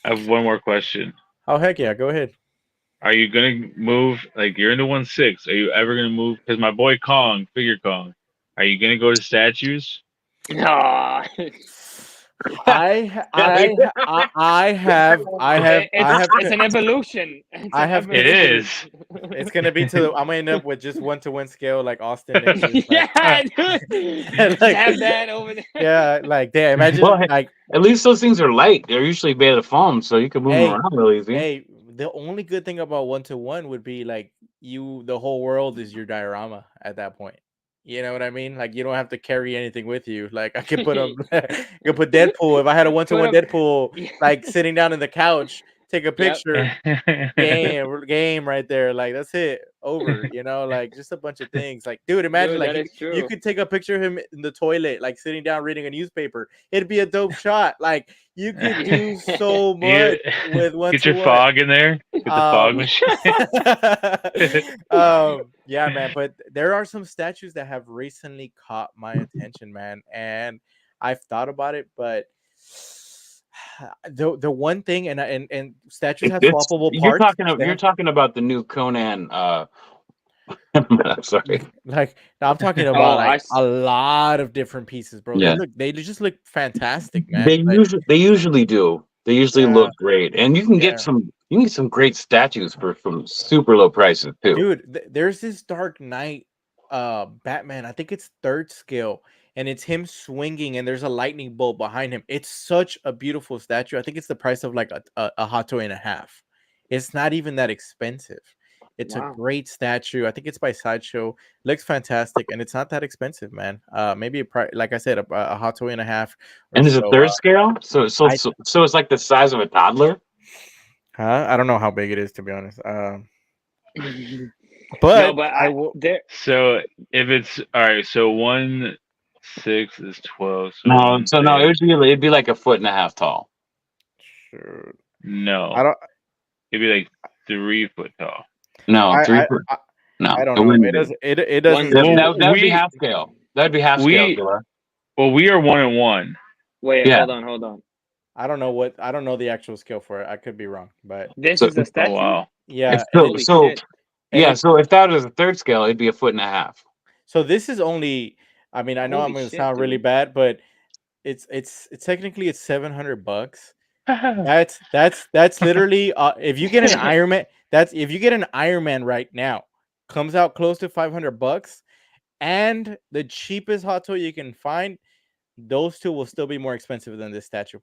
I have one more question. Oh heck yeah, go ahead. Are you gonna move? Like you're into 1/6. Are you ever gonna move? Because my boy Kong, Figure Kong. Are you gonna go to statues? Aw. I have It's an evolution. I have It is. It's gonna be I'm gonna end up with just 1-to-1 scale like Austin. And just, Yeah, like, dude. Just like- have that over there. yeah, like damn, imagine Well, like At least those things are light. They're usually made of foam, so you can move Hey, them around real easy. hey, the only good thing about 1-to-1 would be like the whole world is your diorama at that point. You know what I mean? Like you don't have to carry anything with you. Like I could put I could put Deadpool if I had a 1-to-1 Put 'em- Deadpool, Yeah. like sitting down in the couch, take a Yep. picture, game right there. Like that's it, over. Like just a bunch of things. Like dude, imagine Dude, like that you, is true. you could take a picture of him in the toilet, like sitting down reading a newspaper. It'd be a dope shot. Like you could do so much with 1-to-1. Get your fog in there. Get the fog machine. Yeah, man, but there are some statues that have recently caught my attention, man, and I've thought about it, but the one thing and statues have swappable You're parts. talking about the new Conan. I'm sorry. Like I'm talking about I like a lot of different pieces, bro. Yeah. They just look fantastic, man. They usually do. They usually Yeah. look great, and you can Yeah. get some great statues from super low prices too. Dude, there's this Dark Knight Batman. I think it's 3rd scale, and it's him swinging, and there's a lightning bolt behind him. It's such a beautiful statue. I think it's the price of like a hot toy and a half. It's not even that expensive. It's Wow. a great statue. I think it's by Sideshow. Looks fantastic, and it's not that expensive, man. Maybe like I said, a hot toy and a half. or And it's a so, 3rd scale, so I- it's like the size of a toddler. I don't know how big it is, to be honest. But No, but I will. there. So if it's all right, so 1 6 is 12. So No, 1 so no, 6. it'd be like a foot and a half tall. Shoot. I No, don't. it'd be like 3 foot tall. No, I 3 I, foot. I, No, I don't it know. wouldn't It be. doesn't. It One- doesn't. Well, That'd be we- half scale. That'd be half we- scale, Killer. Well, we are 1 and 1. Wait, Yeah. hold on. I don't know what. I don't know the actual scale for it. I could be wrong, but This So- is the Oh statue. wow. yeah. It's and so- it- Holy so- shit. and Yeah, it- so if that was a third scale, it'd be a foot and a half. So this is only. I mean, I know I'm Holy going to shit, sound really dude. bad, but it's technically it's $700. That's literally if you get an Iron Man, if you get an Iron Man right now, comes out close to $500, and the cheapest hot toy you can find, those two will still be more expensive than this statue,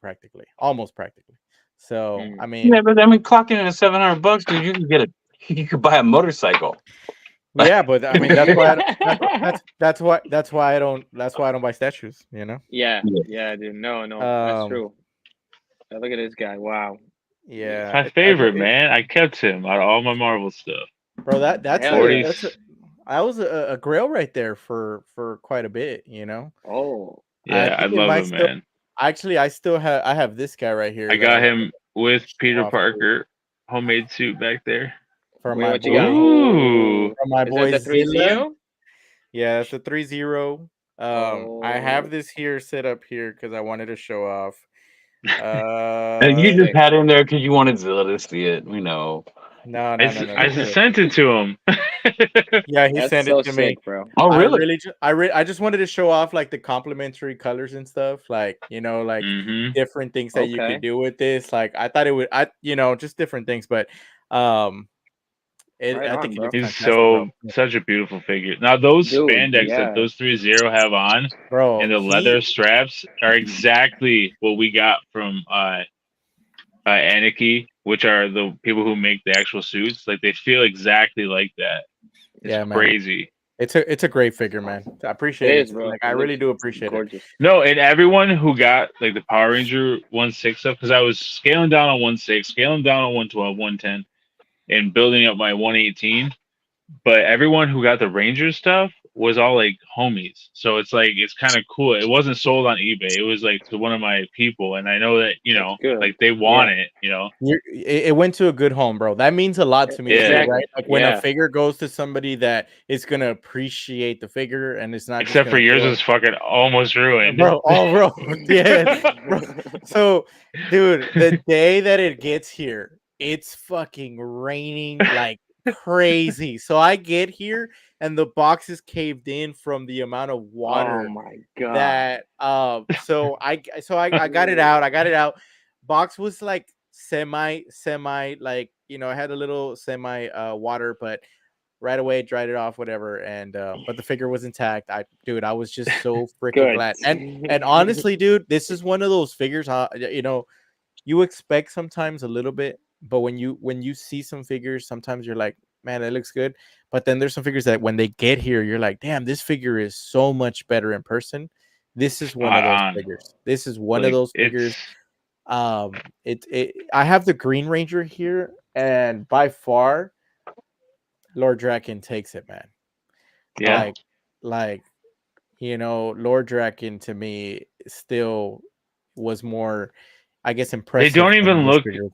almost practically. So Mm. I mean, Yeah, but I mean, clocking in at $700, dude, you can get you could buy a motorcycle. yeah, but I mean that's why that's why I don't buy statues. You know. Yeah, Yeah. yeah, dude. No, that's Um, true. Yeah, look at this guy. Wow. Yeah, My favorite, man. I kept him out of all my Marvel stuff. bro. That's Hell yeah. I was a grail right there for quite a bit. You know. Oh, Yeah, I think it love might him, still- man. Actually, I have this guy right here. I that got him with Peter off of. Parker, homemade suit back there. for wait, my what you boy. got? Ooh. For my Is boy that the 3-0? Zilla. Yeah, it's a 3-0. I Oh. have this here set up here because I wanted to show off. And you just had him there because you wanted Zilla to see it. We know. No. I sent it to him. Yeah, he That's sent so it to me. sick, bro. Oh, really? I just wanted to show off like the complementary colors and stuff, like like Hmm. different things that you Okay. could do with this. Like I thought it would, just different things, but Right I on, think it bro. looks He's fantastic, bro. such a beautiful figure. Now those Dude, spandex yeah. that those 3-0 have on Bro, and the leather straps are exactly what we got from Anarchy, which are the people who make the actual suits. Like they feel exactly like that. It's Yeah, man. crazy. It's a great figure, man. I appreciate It it. is, bro. Like I It really looks do appreciate it. gorgeous. No, and everyone who got like the Power Ranger 1/6 stuff, because I was scaling down on 1/6, scaling down on 112, 110, and building up my 118. But everyone who got the Ranger stuff was all like homies. So it's like it's kind of cool. It wasn't sold on eBay. It was like to one of my people, and I know that That's good. like they want it. You know, It went to a good home, bro. That means a lot to me, too, Exactly. right? Like when Yeah. a figure goes to somebody that is gonna appreciate the figure, and it's not just except for gonna yours feel- was fucking almost ruined. bro. Yeah, bro. So, dude, the day that it gets here, it's fucking raining like crazy. So I get here and the box is caved in from the amount of water Oh my god. that so I got it out. I got it out. Box was like semi like, I had a little semi water, but right away dried it off, whatever. And but the figure was intact. I was just so freaking Good. glad. And honestly, dude, this is one of those figures, you expect sometimes a little bit, but when you see some figures, sometimes you're like, man, it looks good. But then there's some figures that when they get here, you're like, damn, this figure is so much better in person. This is one of those figures. This is one of Like, those figures. I have the Green Ranger here, and by far, Lord Draken takes it, man. Yeah. Like Lord Draken to me still was more, I guess, impressive. don't even than this look- figure.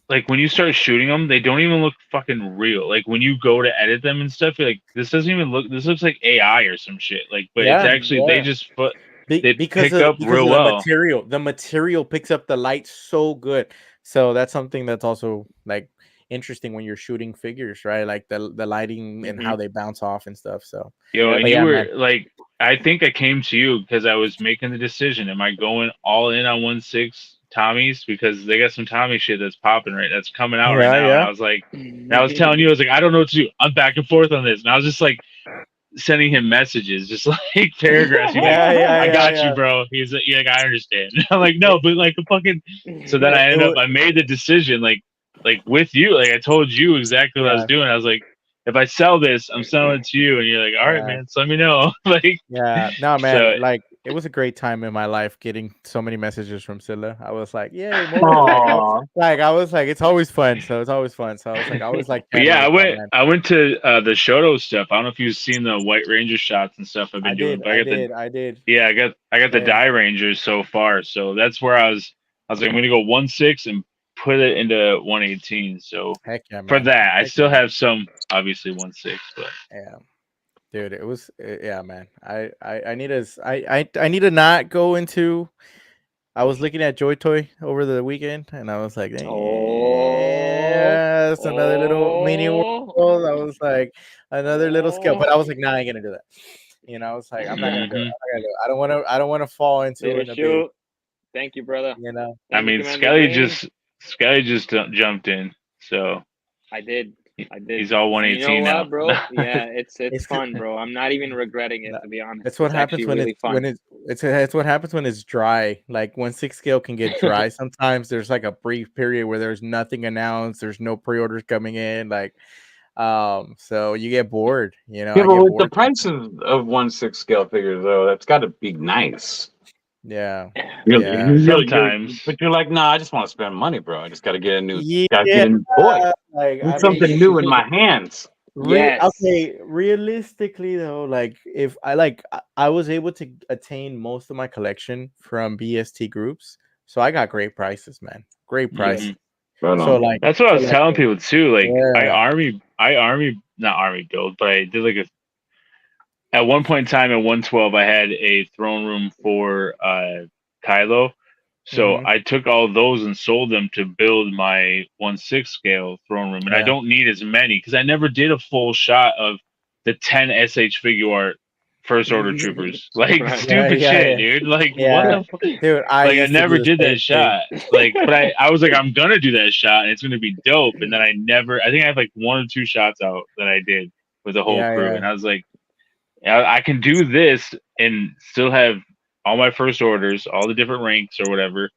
Like when you start shooting them, they don't even look fucking real. Like when you go to edit them and stuff, you're like, this doesn't even look. This looks like AI or some shit. Like, but Yeah, it's actually they yeah. just put. They because pick of, up because real of well. the material picks up the light so good. So that's something that's also like interesting when you're shooting figures, right? Like the lighting and how they bounce off and stuff. So Yo, and But you yeah, were man. like, I think I came to you because I was making the decision. Am I going all in on 1/6 Tommies because they got some Tommy shit that's popping that's coming out right Yeah, now? yeah. And I was like, and I was telling you, I was like, I don't know what to do. I'm back and forth on this, and I was just like sending him messages, just like paragraphs. He's like, I got you, bro. He's like, I understand. I'm like, no, but like a fucking. So then I ended up, I made the decision, like with you, like I told you exactly what I was doing. I was like, if I sell this, I'm selling it to you, and you're like, all right, Yeah. man, so let me know. Like, yeah, no, man. So- like it was a great time in my life getting so many messages from Scylla. I was like, yay, more. I was like, it's always fun. So it's always fun. So I was like, I always like. But yeah, man. I went to the Shoto stuff. I don't know if you've seen the White Ranger shots and stuff I've been doing. But I did. Yeah, I got the Die Rangers so far. So that's where I was like, I'm gonna go 1.6 and put it into 118. So heck yeah, man. For that, I still have some obviously 1.6, but yeah. Dude, it was yeah, man. I need to not go into. I was looking at Joy Toy over the weekend, and I was like, yeah, it's another little mini world. I was like, another little scale, but I was like, nah, I ain't gonna do that. You know, I was like, I'm not gonna do it. I don't want to fall into it. Shoot. Thank you, brother. You know, I mean, Skelly just jumped in, so I did. He's all 118 you know now, what, bro. Yeah, it's fun, bro. I'm not even regretting it, to be honest. That's what happens when it's what happens when it's dry. Like 1.6 scale can get dry. Sometimes there's like a brief period where there's nothing announced. There's no pre-orders coming in. Like, so you get bored. You know. Yeah, but with the price of 1.6 scale figures, though, that's got to be nice. Yeah. Sometimes. But you're like, nah, I just want to spend money, bro. I just got to get a new toy. Like, something new in my hands. Yes. Okay. Realistically, though, like if I was able to attain most of my collection from BST groups, so I got great prices, man. Great prices. Right so like that's what I was telling people too. Like I not army build, but I did like at one point in time at 112, I had a throne room for Kylo. So I took all those and sold them to build my 1.6 scale throne room. And I don't need as many because I never did a full shot of the 10 SH figure art First Order troopers. Like stupid shit, dude. Like what the fuck? Dude, I never did that shot. Like, but I was like, I'm gonna do that shot and it's gonna be dope. And then I think I have like 1 or 2 shots out that I did with the whole crew. And I was like, I can do this and still have all my First Orders, all the different ranks or whatever,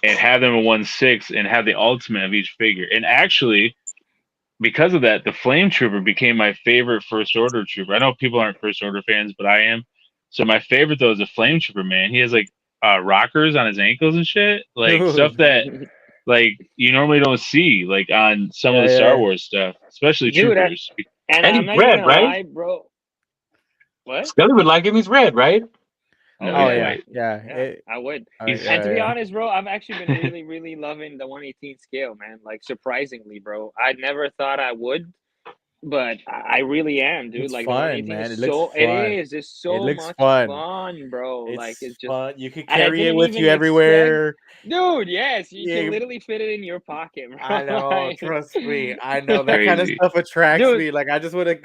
and have them in 1.6 and have the ultimate of each figure. And actually, because of that, the Flame Trooper became my favorite First Order trooper. I know people aren't First Order fans, but I am. So my favorite, though, is the Flame Trooper, man. He has, like, rockers on his ankles and shit. Like, stuff that, like, you normally don't see, like, on some of the Star Wars stuff, especially troopers. And he's red, right? Lie, bro. What? Skelly would like him. He's red, right? I would. And to be honest, bro, I've actually been really, really loving the 118 scale, man. Like surprisingly, bro. I never thought I would, but I really am, dude. It's like fun, man. It's just so much fun, bro. It's just fun. You can carry it with you everywhere. Dude, yes. You can literally fit it in your pocket, bro. I know, trust me. I know that kind of stuff attracts me. Like I just want to.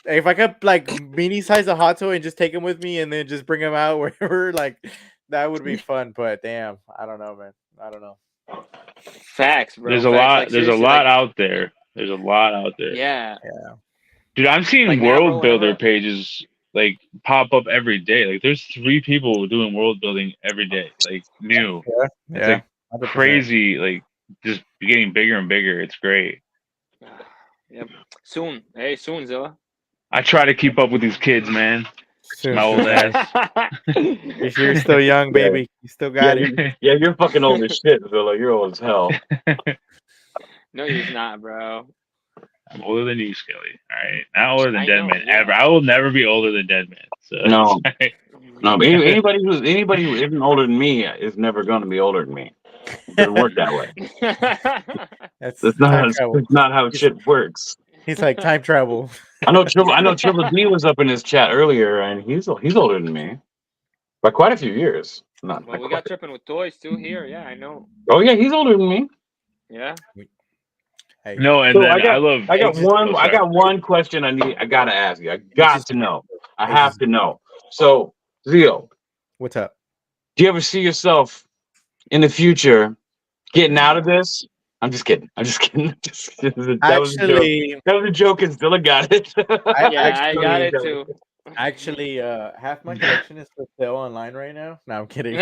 If I could like mini size a hot toy and just take him with me and then just bring him out wherever, like that would be fun. But damn, I don't know, man. I don't know. Facts, bro. There's a lot. Like, there's a lot out there. There's a lot out there. Yeah. Dude, I'm seeing like world builder pages like pop up every day. Like there's 3 people doing world building every day. Like new. It's like 100%. Crazy. Like just getting bigger and bigger. It's great. Yep. Soon. Hey, soon, Zilla. I try to keep up with these kids, man. My old ass. You're still young, baby. You still got it. Yeah, you're fucking old as shit, Villa. You're old as hell. No, he's not, bro. I'm older than you, Skelly. All right, not older than Deadman ever. I will never be older than Deadman. So no. But anybody who isn't older than me is never going to be older than me. It doesn't work that way. That's not how shit works. He's like time travel. I know Triple D was up in his chat earlier, and he's older than me by quite a few years. Well, we got tripping with toys too here. Yeah, I know. Oh yeah, he's older than me. Yeah. Hey. No, and so then I got one question I gotta ask you. I got to know. I have to know. So, Zio, what's up? Do you ever see yourself in the future getting out of this? I'm just kidding. That was a joke, and Zilla got it. I got it too. Actually, half my collection is for sale online right now. No, I'm kidding. He's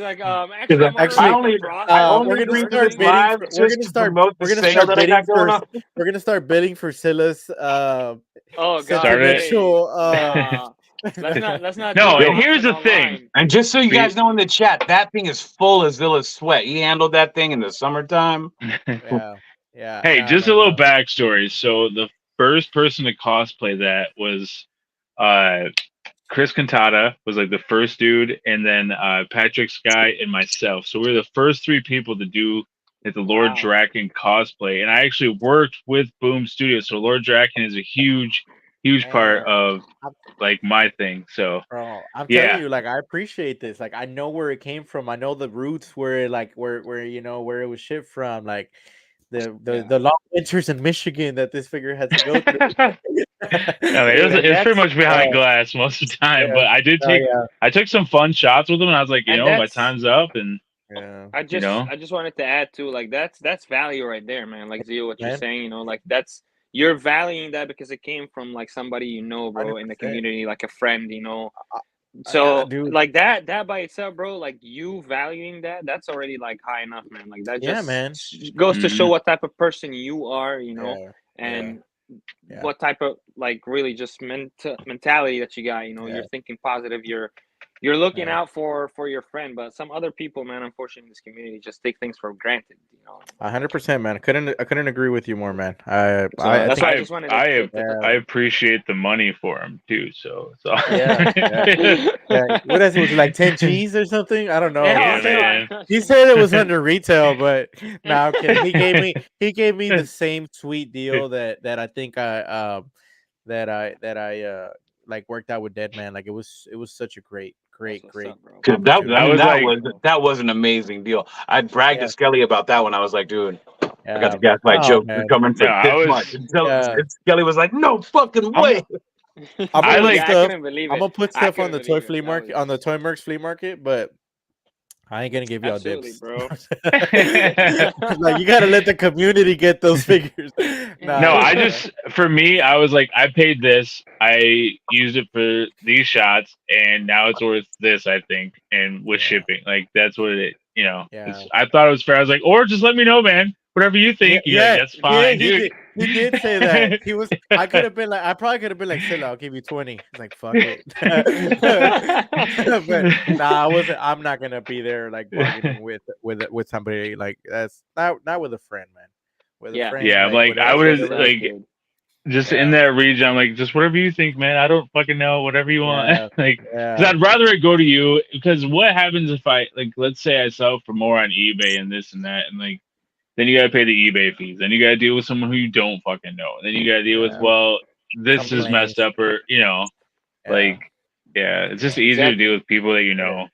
like, Because actually, I'm I already only in the I process. only we're gonna agreed to start this bidding. live We're just gonna to start. promote the We're gonna sale start that I bidding got going for. on. We're gonna start bidding for Silla's Oh God, sentimental. let's not No, do and an here's auction the thing. online. And just so you Be- guys know in the chat, that thing is full as Zilla's sweat. He handled that thing in the summertime. Yeah. Hey, No, just no, a little no. backstory. So the first person to cosplay that was Chris Cantata was like the first dude, and then Patrick Sky and myself. So we were the first three people to do like, the Lord Wow. Draken cosplay. And I actually worked with Boom Studios. So Lord Draken is a huge part Man. of like my thing. So Bro, I'm Yeah. telling you, like I appreciate this. Like I know where it came from. I know the roots where like where you know where it was shipped from. Like the long winters in Michigan that this figure had to go through. I mean, Dude, and it's pretty that's much behind glass most of the time, but I did take yeah. I took some fun shots with them, and I was like, you And know, my that's- time's up, and Yeah. I just you know? I just wanted to add too, like that's value right there, man. Like Zio, what you're Man. saying, you know, like that's you're valuing that because it came from like somebody you know, bro, in the 100%. community, like a friend, you know. So dude. like that by itself, bro, like you valuing that's already like high enough, man. Like that Yeah, just man. goes to show Mhm. what type of person you are, you know, Yeah. and Yeah. what type of like really just mentality that you got, you know. Yeah. You're thinking positive, you're looking Yeah. out for your friend, but some other people, man, unfortunately, in this community, just take things for granted. You know, 100%, man. I couldn't agree with you more, man. so I that's think why I just wanted to I take the I appreciate the money for them too. So yeah. What else was it, like 10 G's or something? I don't know. Yeah, he, said, man. he said it was under retail, but no, I'm kidding. He gave me the same sweet deal that I think I like worked out with Deadman. Like it was such a great That's what's up, bro. Cause that, opportunity. I mean, was that like- was was an amazing deal. I bragged to Skelly about that when I was like, dude, I got the gaslight joke man. coming for No, I this was- much. Yeah. And Skelly was like, no fucking way. I'm I gonna put like- I stuff. couldn't believe it. I'm gonna put I stuff on couldn't the toy believe it. flea That market, was- on the Toy Mercs flea market, but I ain't gonna give y'all Absolutely, dips, bro. Like you gotta let the community get those figures. No, I just for me, I was like, I paid this, I used it for these shots, and now it's worth this, I think, and with Yeah. shipping, like that's what it, you know. Yeah. I thought it was fair. I was like, or just let me know, man. Whatever you think, you're like, that's fine, dude. He did say that. He was. I could have been like. I probably could have been like, Silla, I'll give you 20. He's like, fuck it. But nah, I wasn't. I'm not gonna be there like bargaining with somebody like that's not with a friend, man. With Yeah. a friend, Yeah, like, I whatever- would've, whatever- like, just in Yeah. that region, I'm like, just whatever you think, man. I don't fucking know. Whatever you want. Yeah. Like, yeah. because I'd rather it go to you. Because what happens if I, like, let's say I sell for more on eBay and this and that, and like, then you gotta pay the eBay fees. Then you gotta deal with someone who you don't fucking know. Then you gotta deal with, Yeah. well, this is Complaints. messed up, or you know, Yeah. like, yeah, it's just Yeah, easier to exactly. deal with people that you know.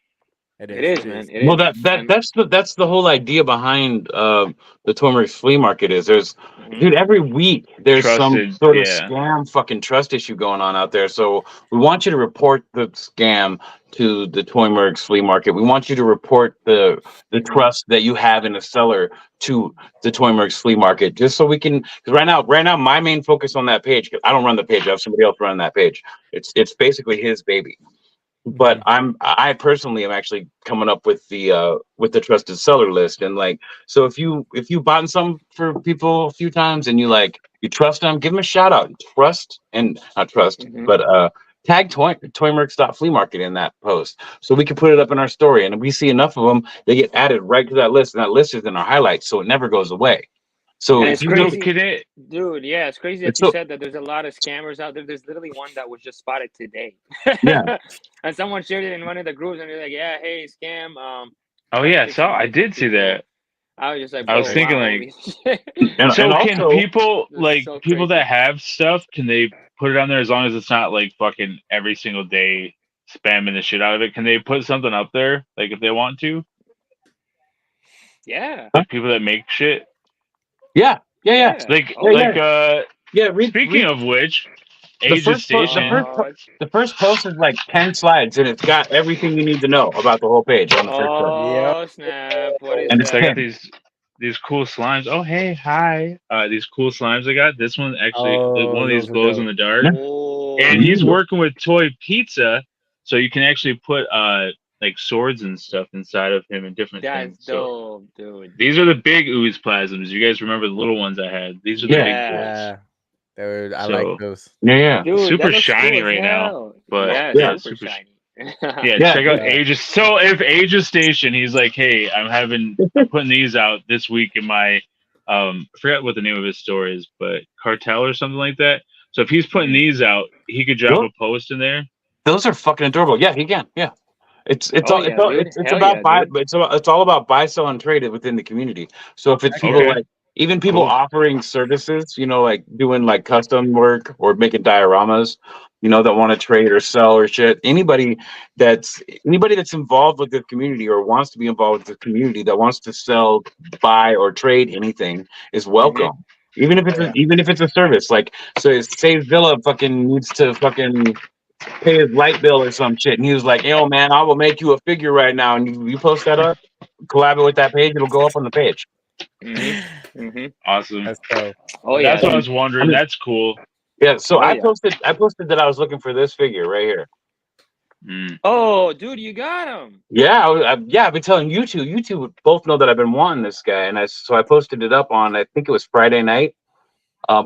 It It is, man. It Well, is. And- that's the whole idea behind the Toy Mercs flea market is there's Mhm. dude every week there's some Trusted, sort of yeah. scam fucking trust issue going on out there. So we want you to report the scam to the Toy Mercs flea market. We want you to report the trust that you have in a seller to the Toy Mercs flea market, just so we can. Because right now my main focus on that page, because I don't run the page, I have somebody else running that page. It's basically his baby. But I personally am actually coming up with the trusted seller list, and like, so if you bought some for people a few times and you trust them, give them a shout out. Trust and not trust, Mhm. but tag toymercs.flea market in that post so we can put it up in our story. And if we see enough of them, they get added right to that list, and that list is in our highlights, so it never goes away. So And if it's you crazy. don't, Dude, yeah, it's crazy that It's you so- said that there's a lot of scammers out there. There's literally one that was just spotted today. Yeah. And someone shared it in one of the groups, and they're like, "Yeah, hey, scam." Oh yeah, so I did see that. I was just like, I was bro, thinking, wow, like- holy shit. and, So and can also, people This is like so people crazy. that have stuff? Can they put it on there as long as it's not like fucking every single day spamming the shit out of it? Can they put something up there like if they want to? Yeah. People that make shit. yeah. Like Oh, Yeah, speaking of which, The Age of first po- the Station. first The first post is like 10 slides, and it's got everything you need to know about the whole page on the first post. Oh snap! What is And it's So I that? got these these cool slimes. Oh hey, hi. These cool slimes I got. This one actually, one Oh, of these those are glows in dope. the dark, Oh, and he's Ooh. working with Toy Pizza, so you can actually put like swords and stuff inside of him and different that's things. So dope, dude. these are the big ooze plasms. You guys remember the little ones I had? These are the Yeah. big boys. Yeah, dude, I like So those. Yeah. Dude, super that looks shiny cool as right now, hell. but Yeah, Yeah. super super shiny. yeah, Yeah. check out Yeah. Aegis. So if Aegis Station, he's like, hey, I'm putting these out this week in my I forgot what the name of his store is, but Cartel or something like that. So if he's putting Mhm. these out, he could drop Those, a post in there. those are fucking adorable. Yeah, he can. Yeah. It's Oh yeah, dude. it's Hell about yeah, dude. it's all about buy, sell, and trade it within the community. So if it's people Okay, like even people cool. offering services, like doing like custom work or making dioramas, that want to trade or sell or shit. Anybody that's involved with the community or wants to be involved with the community that wants to sell, buy, or trade anything is welcome. Even if it's Oh, yeah. even if it's a service, like so, say Zilla fucking needs to fucking pay his light bill or some shit. And he was like, yo, man, I will make you a figure right now. And you post that up, collaborate with that page, it'll go up on the page. Mhm. Awesome. That's dope. Oh yeah, That's what I dude. was wondering. I mean, That's cool. yeah, so Oh yeah. I posted that I was looking for this figure right here. Mm. Oh, dude, you got him. Yeah, I've been telling you two would both know that I've been wanting this guy. And I posted it up on, I think it was Friday night.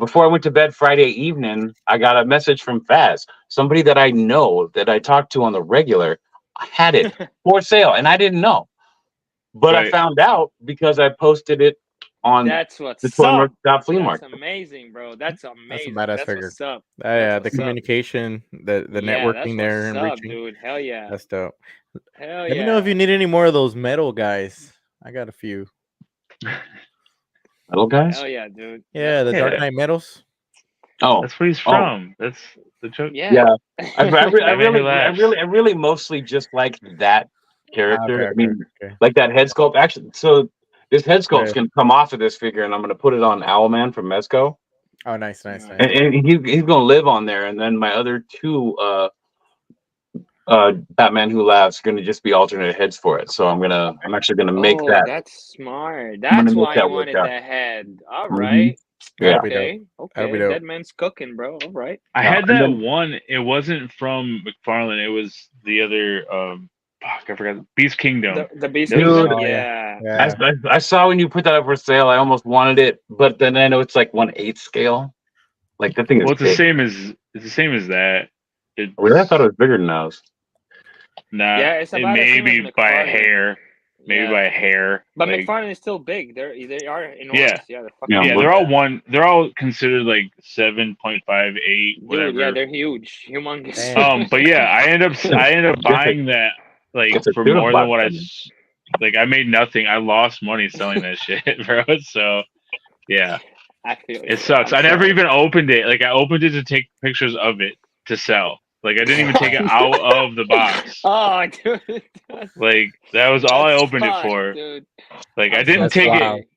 Before I went to bed Friday evening, I got a message from Faz, somebody that I know that I talked to on the regular, had it for sale, and I didn't know. But I Right. found out because I posted it on That's the what's up. Flea That's Market. amazing, bro. That's That's a amazing. badass That's figure. what's up. Oh, yeah, That's the what's up. communication, the Yeah, that's networking there what's and up, reaching. dude. Hell yeah. That's dope. Hell Let me know if you yeah. need any more of those metal guys. I got a few. Little guys? Hell yeah, dude. Yeah, the Dark Yeah. Knight metals. Oh, That's where he's oh, from. That's the joke. Yeah. yeah. I Batman Who Laughs. really mostly just like that character. Okay, I mean, okay. like that head sculpt. Actually, so this head sculpt's Yeah. gonna come off of this figure, and I'm gonna put it on Owlman from Mezco, Oh, nice. Nice. and he's gonna live on there. And then my other two Batman Who Laughs gonna just be alternate heads for it. So I'm actually gonna make Oh, that. that's smart. I'm gonna That's make why that you work wanted out. the head. All Mhm. right. Yeah. That'll be dope. Okay. That'll be Okay. dope. Dead man's cooking, bro. All right. I Yeah, had and that then- one. It wasn't from McFarlane. It was the other. Fuck, I forgot. Beast Kingdom. The Beast Dude. Kingdom? Oh, Yeah. Yeah. I saw when you put that up for sale. I almost wanted it, but then I know it's like 1/8 scale. Like the thing is Well, it's the big. same as that. It's, Really, I thought it was bigger than those. Nah, Yeah, it's it about the may same as be by a McFarlane. hair. Maybe Yeah. by a hair. But like, McFarlane is still big. They are enormous. Yeah, they're fucking Yeah, yeah, but- they're all one. They're all considered like 7.58, whatever. Dude, yeah, they're huge, humongous. Damn. But yeah, I end up buying that like It's a for tuna more box, than what man. like I made nothing. I lost money selling that shit, bro. So yeah, I feel it sucks. I never even opened it. Like I opened it to take pictures of it to sell. Like I didn't even take it out of the box. Oh, dude. Like that was all I That's opened it fun, for. dude. Like I I'm didn't so take wild. it.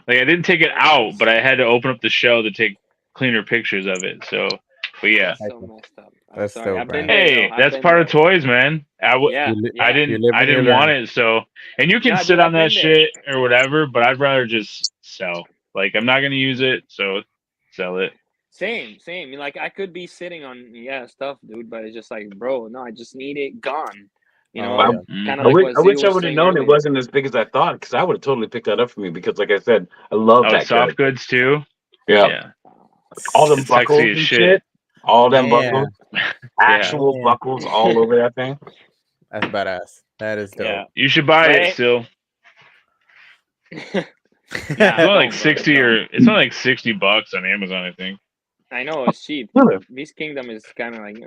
Like I didn't take it out, but I had to open up the shell to take cleaner pictures of it. So, but yeah. That's so messed up. I'm That's sorry. dope, I've been man. there, Hey, though. I've that's been part of there. toys, man. Yeah, You yeah. I You didn't live and you want learn. it, so and you can Nah, sit dude, on I've that been there. shit or whatever, but I'd rather just sell. Like I'm not gonna use it, so sell it. Same. Like I could be sitting on stuff, dude, but it's just like, bro, no, I just need it gone. You know, Oh, Mm. kind I of like wish, what I Z wish I was would have saying known it earlier. wasn't as big as I thought, because I would have totally picked that up for me. Because, like I said, I love Oh, that soft character. goods too. Yeah. Yeah, All them It's sexy buckles as and shit. shit. All them Yeah. buckles, actual Yeah. buckles all over that thing. That's badass. That is dope. Yeah. You should buy Right. it still. Nah, It's only don't, like bro, 60 don't. or it's only like $60 on Amazon, I think. I know it's cheap. Really? Beast Kingdom is kind of like,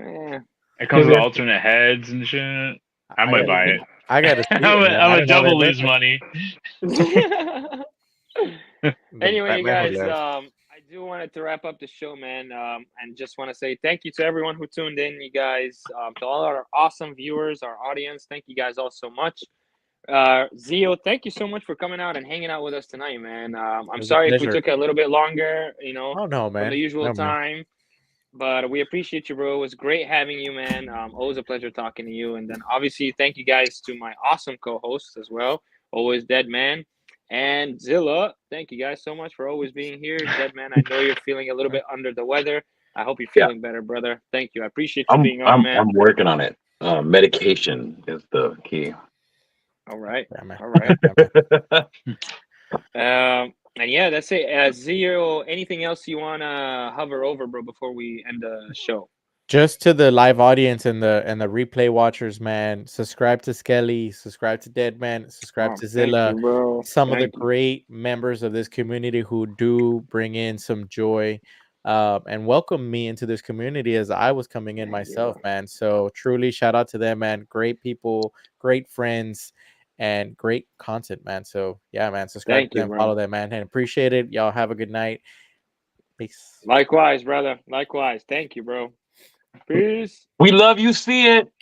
It comes with Yeah. alternate heads and shit. I might buy it. I gotta see it, I'm man. I a didn't know double they lose made money. the Anyway, you Batman Who guys, Laughs. I do wanted to wrap up the show, man, and just want to say thank you to everyone who tuned in, you guys, to all our awesome viewers, our audience. Thank you guys all so much. Zio, thank you so much for coming out and hanging out with us tonight, man. I'm was a sorry if we pleasure. took a little bit longer, Oh no, from man. the usual No, man. time. But we appreciate you, bro. It was great having you, man. Always a pleasure talking to you. And then obviously, thank you guys to my awesome co-hosts as well. Always Dead Man. And Zilla, thank you guys so much for always being here. Dead man, I know you're feeling a little bit under the weather. I hope you're Yeah. feeling better, brother. Thank you. I appreciate you being on, I'm man. I'm working on it. Medication is the key. All right. Yeah, man. All right. Yeah, man. And yeah, that's it. Zero, anything else you want to hover over, bro, before we end the show? Just to the live audience and the replay watchers, man. Subscribe to Skelly, subscribe to Deadman, subscribe to Thank Zilla. you, bro. Some of the Thank you. great members of this community who do bring in some joy and welcome me into this community as I was coming in Thank you, myself, bro. man. So truly shout out to them, man. Great people, great friends, and great content, man. So yeah, man, subscribe Thank to you, them, bro. follow them, man, and appreciate it. Y'all have a good night. Peace. Likewise, brother. Likewise. Thank you, bro. Peace. We love you. See it.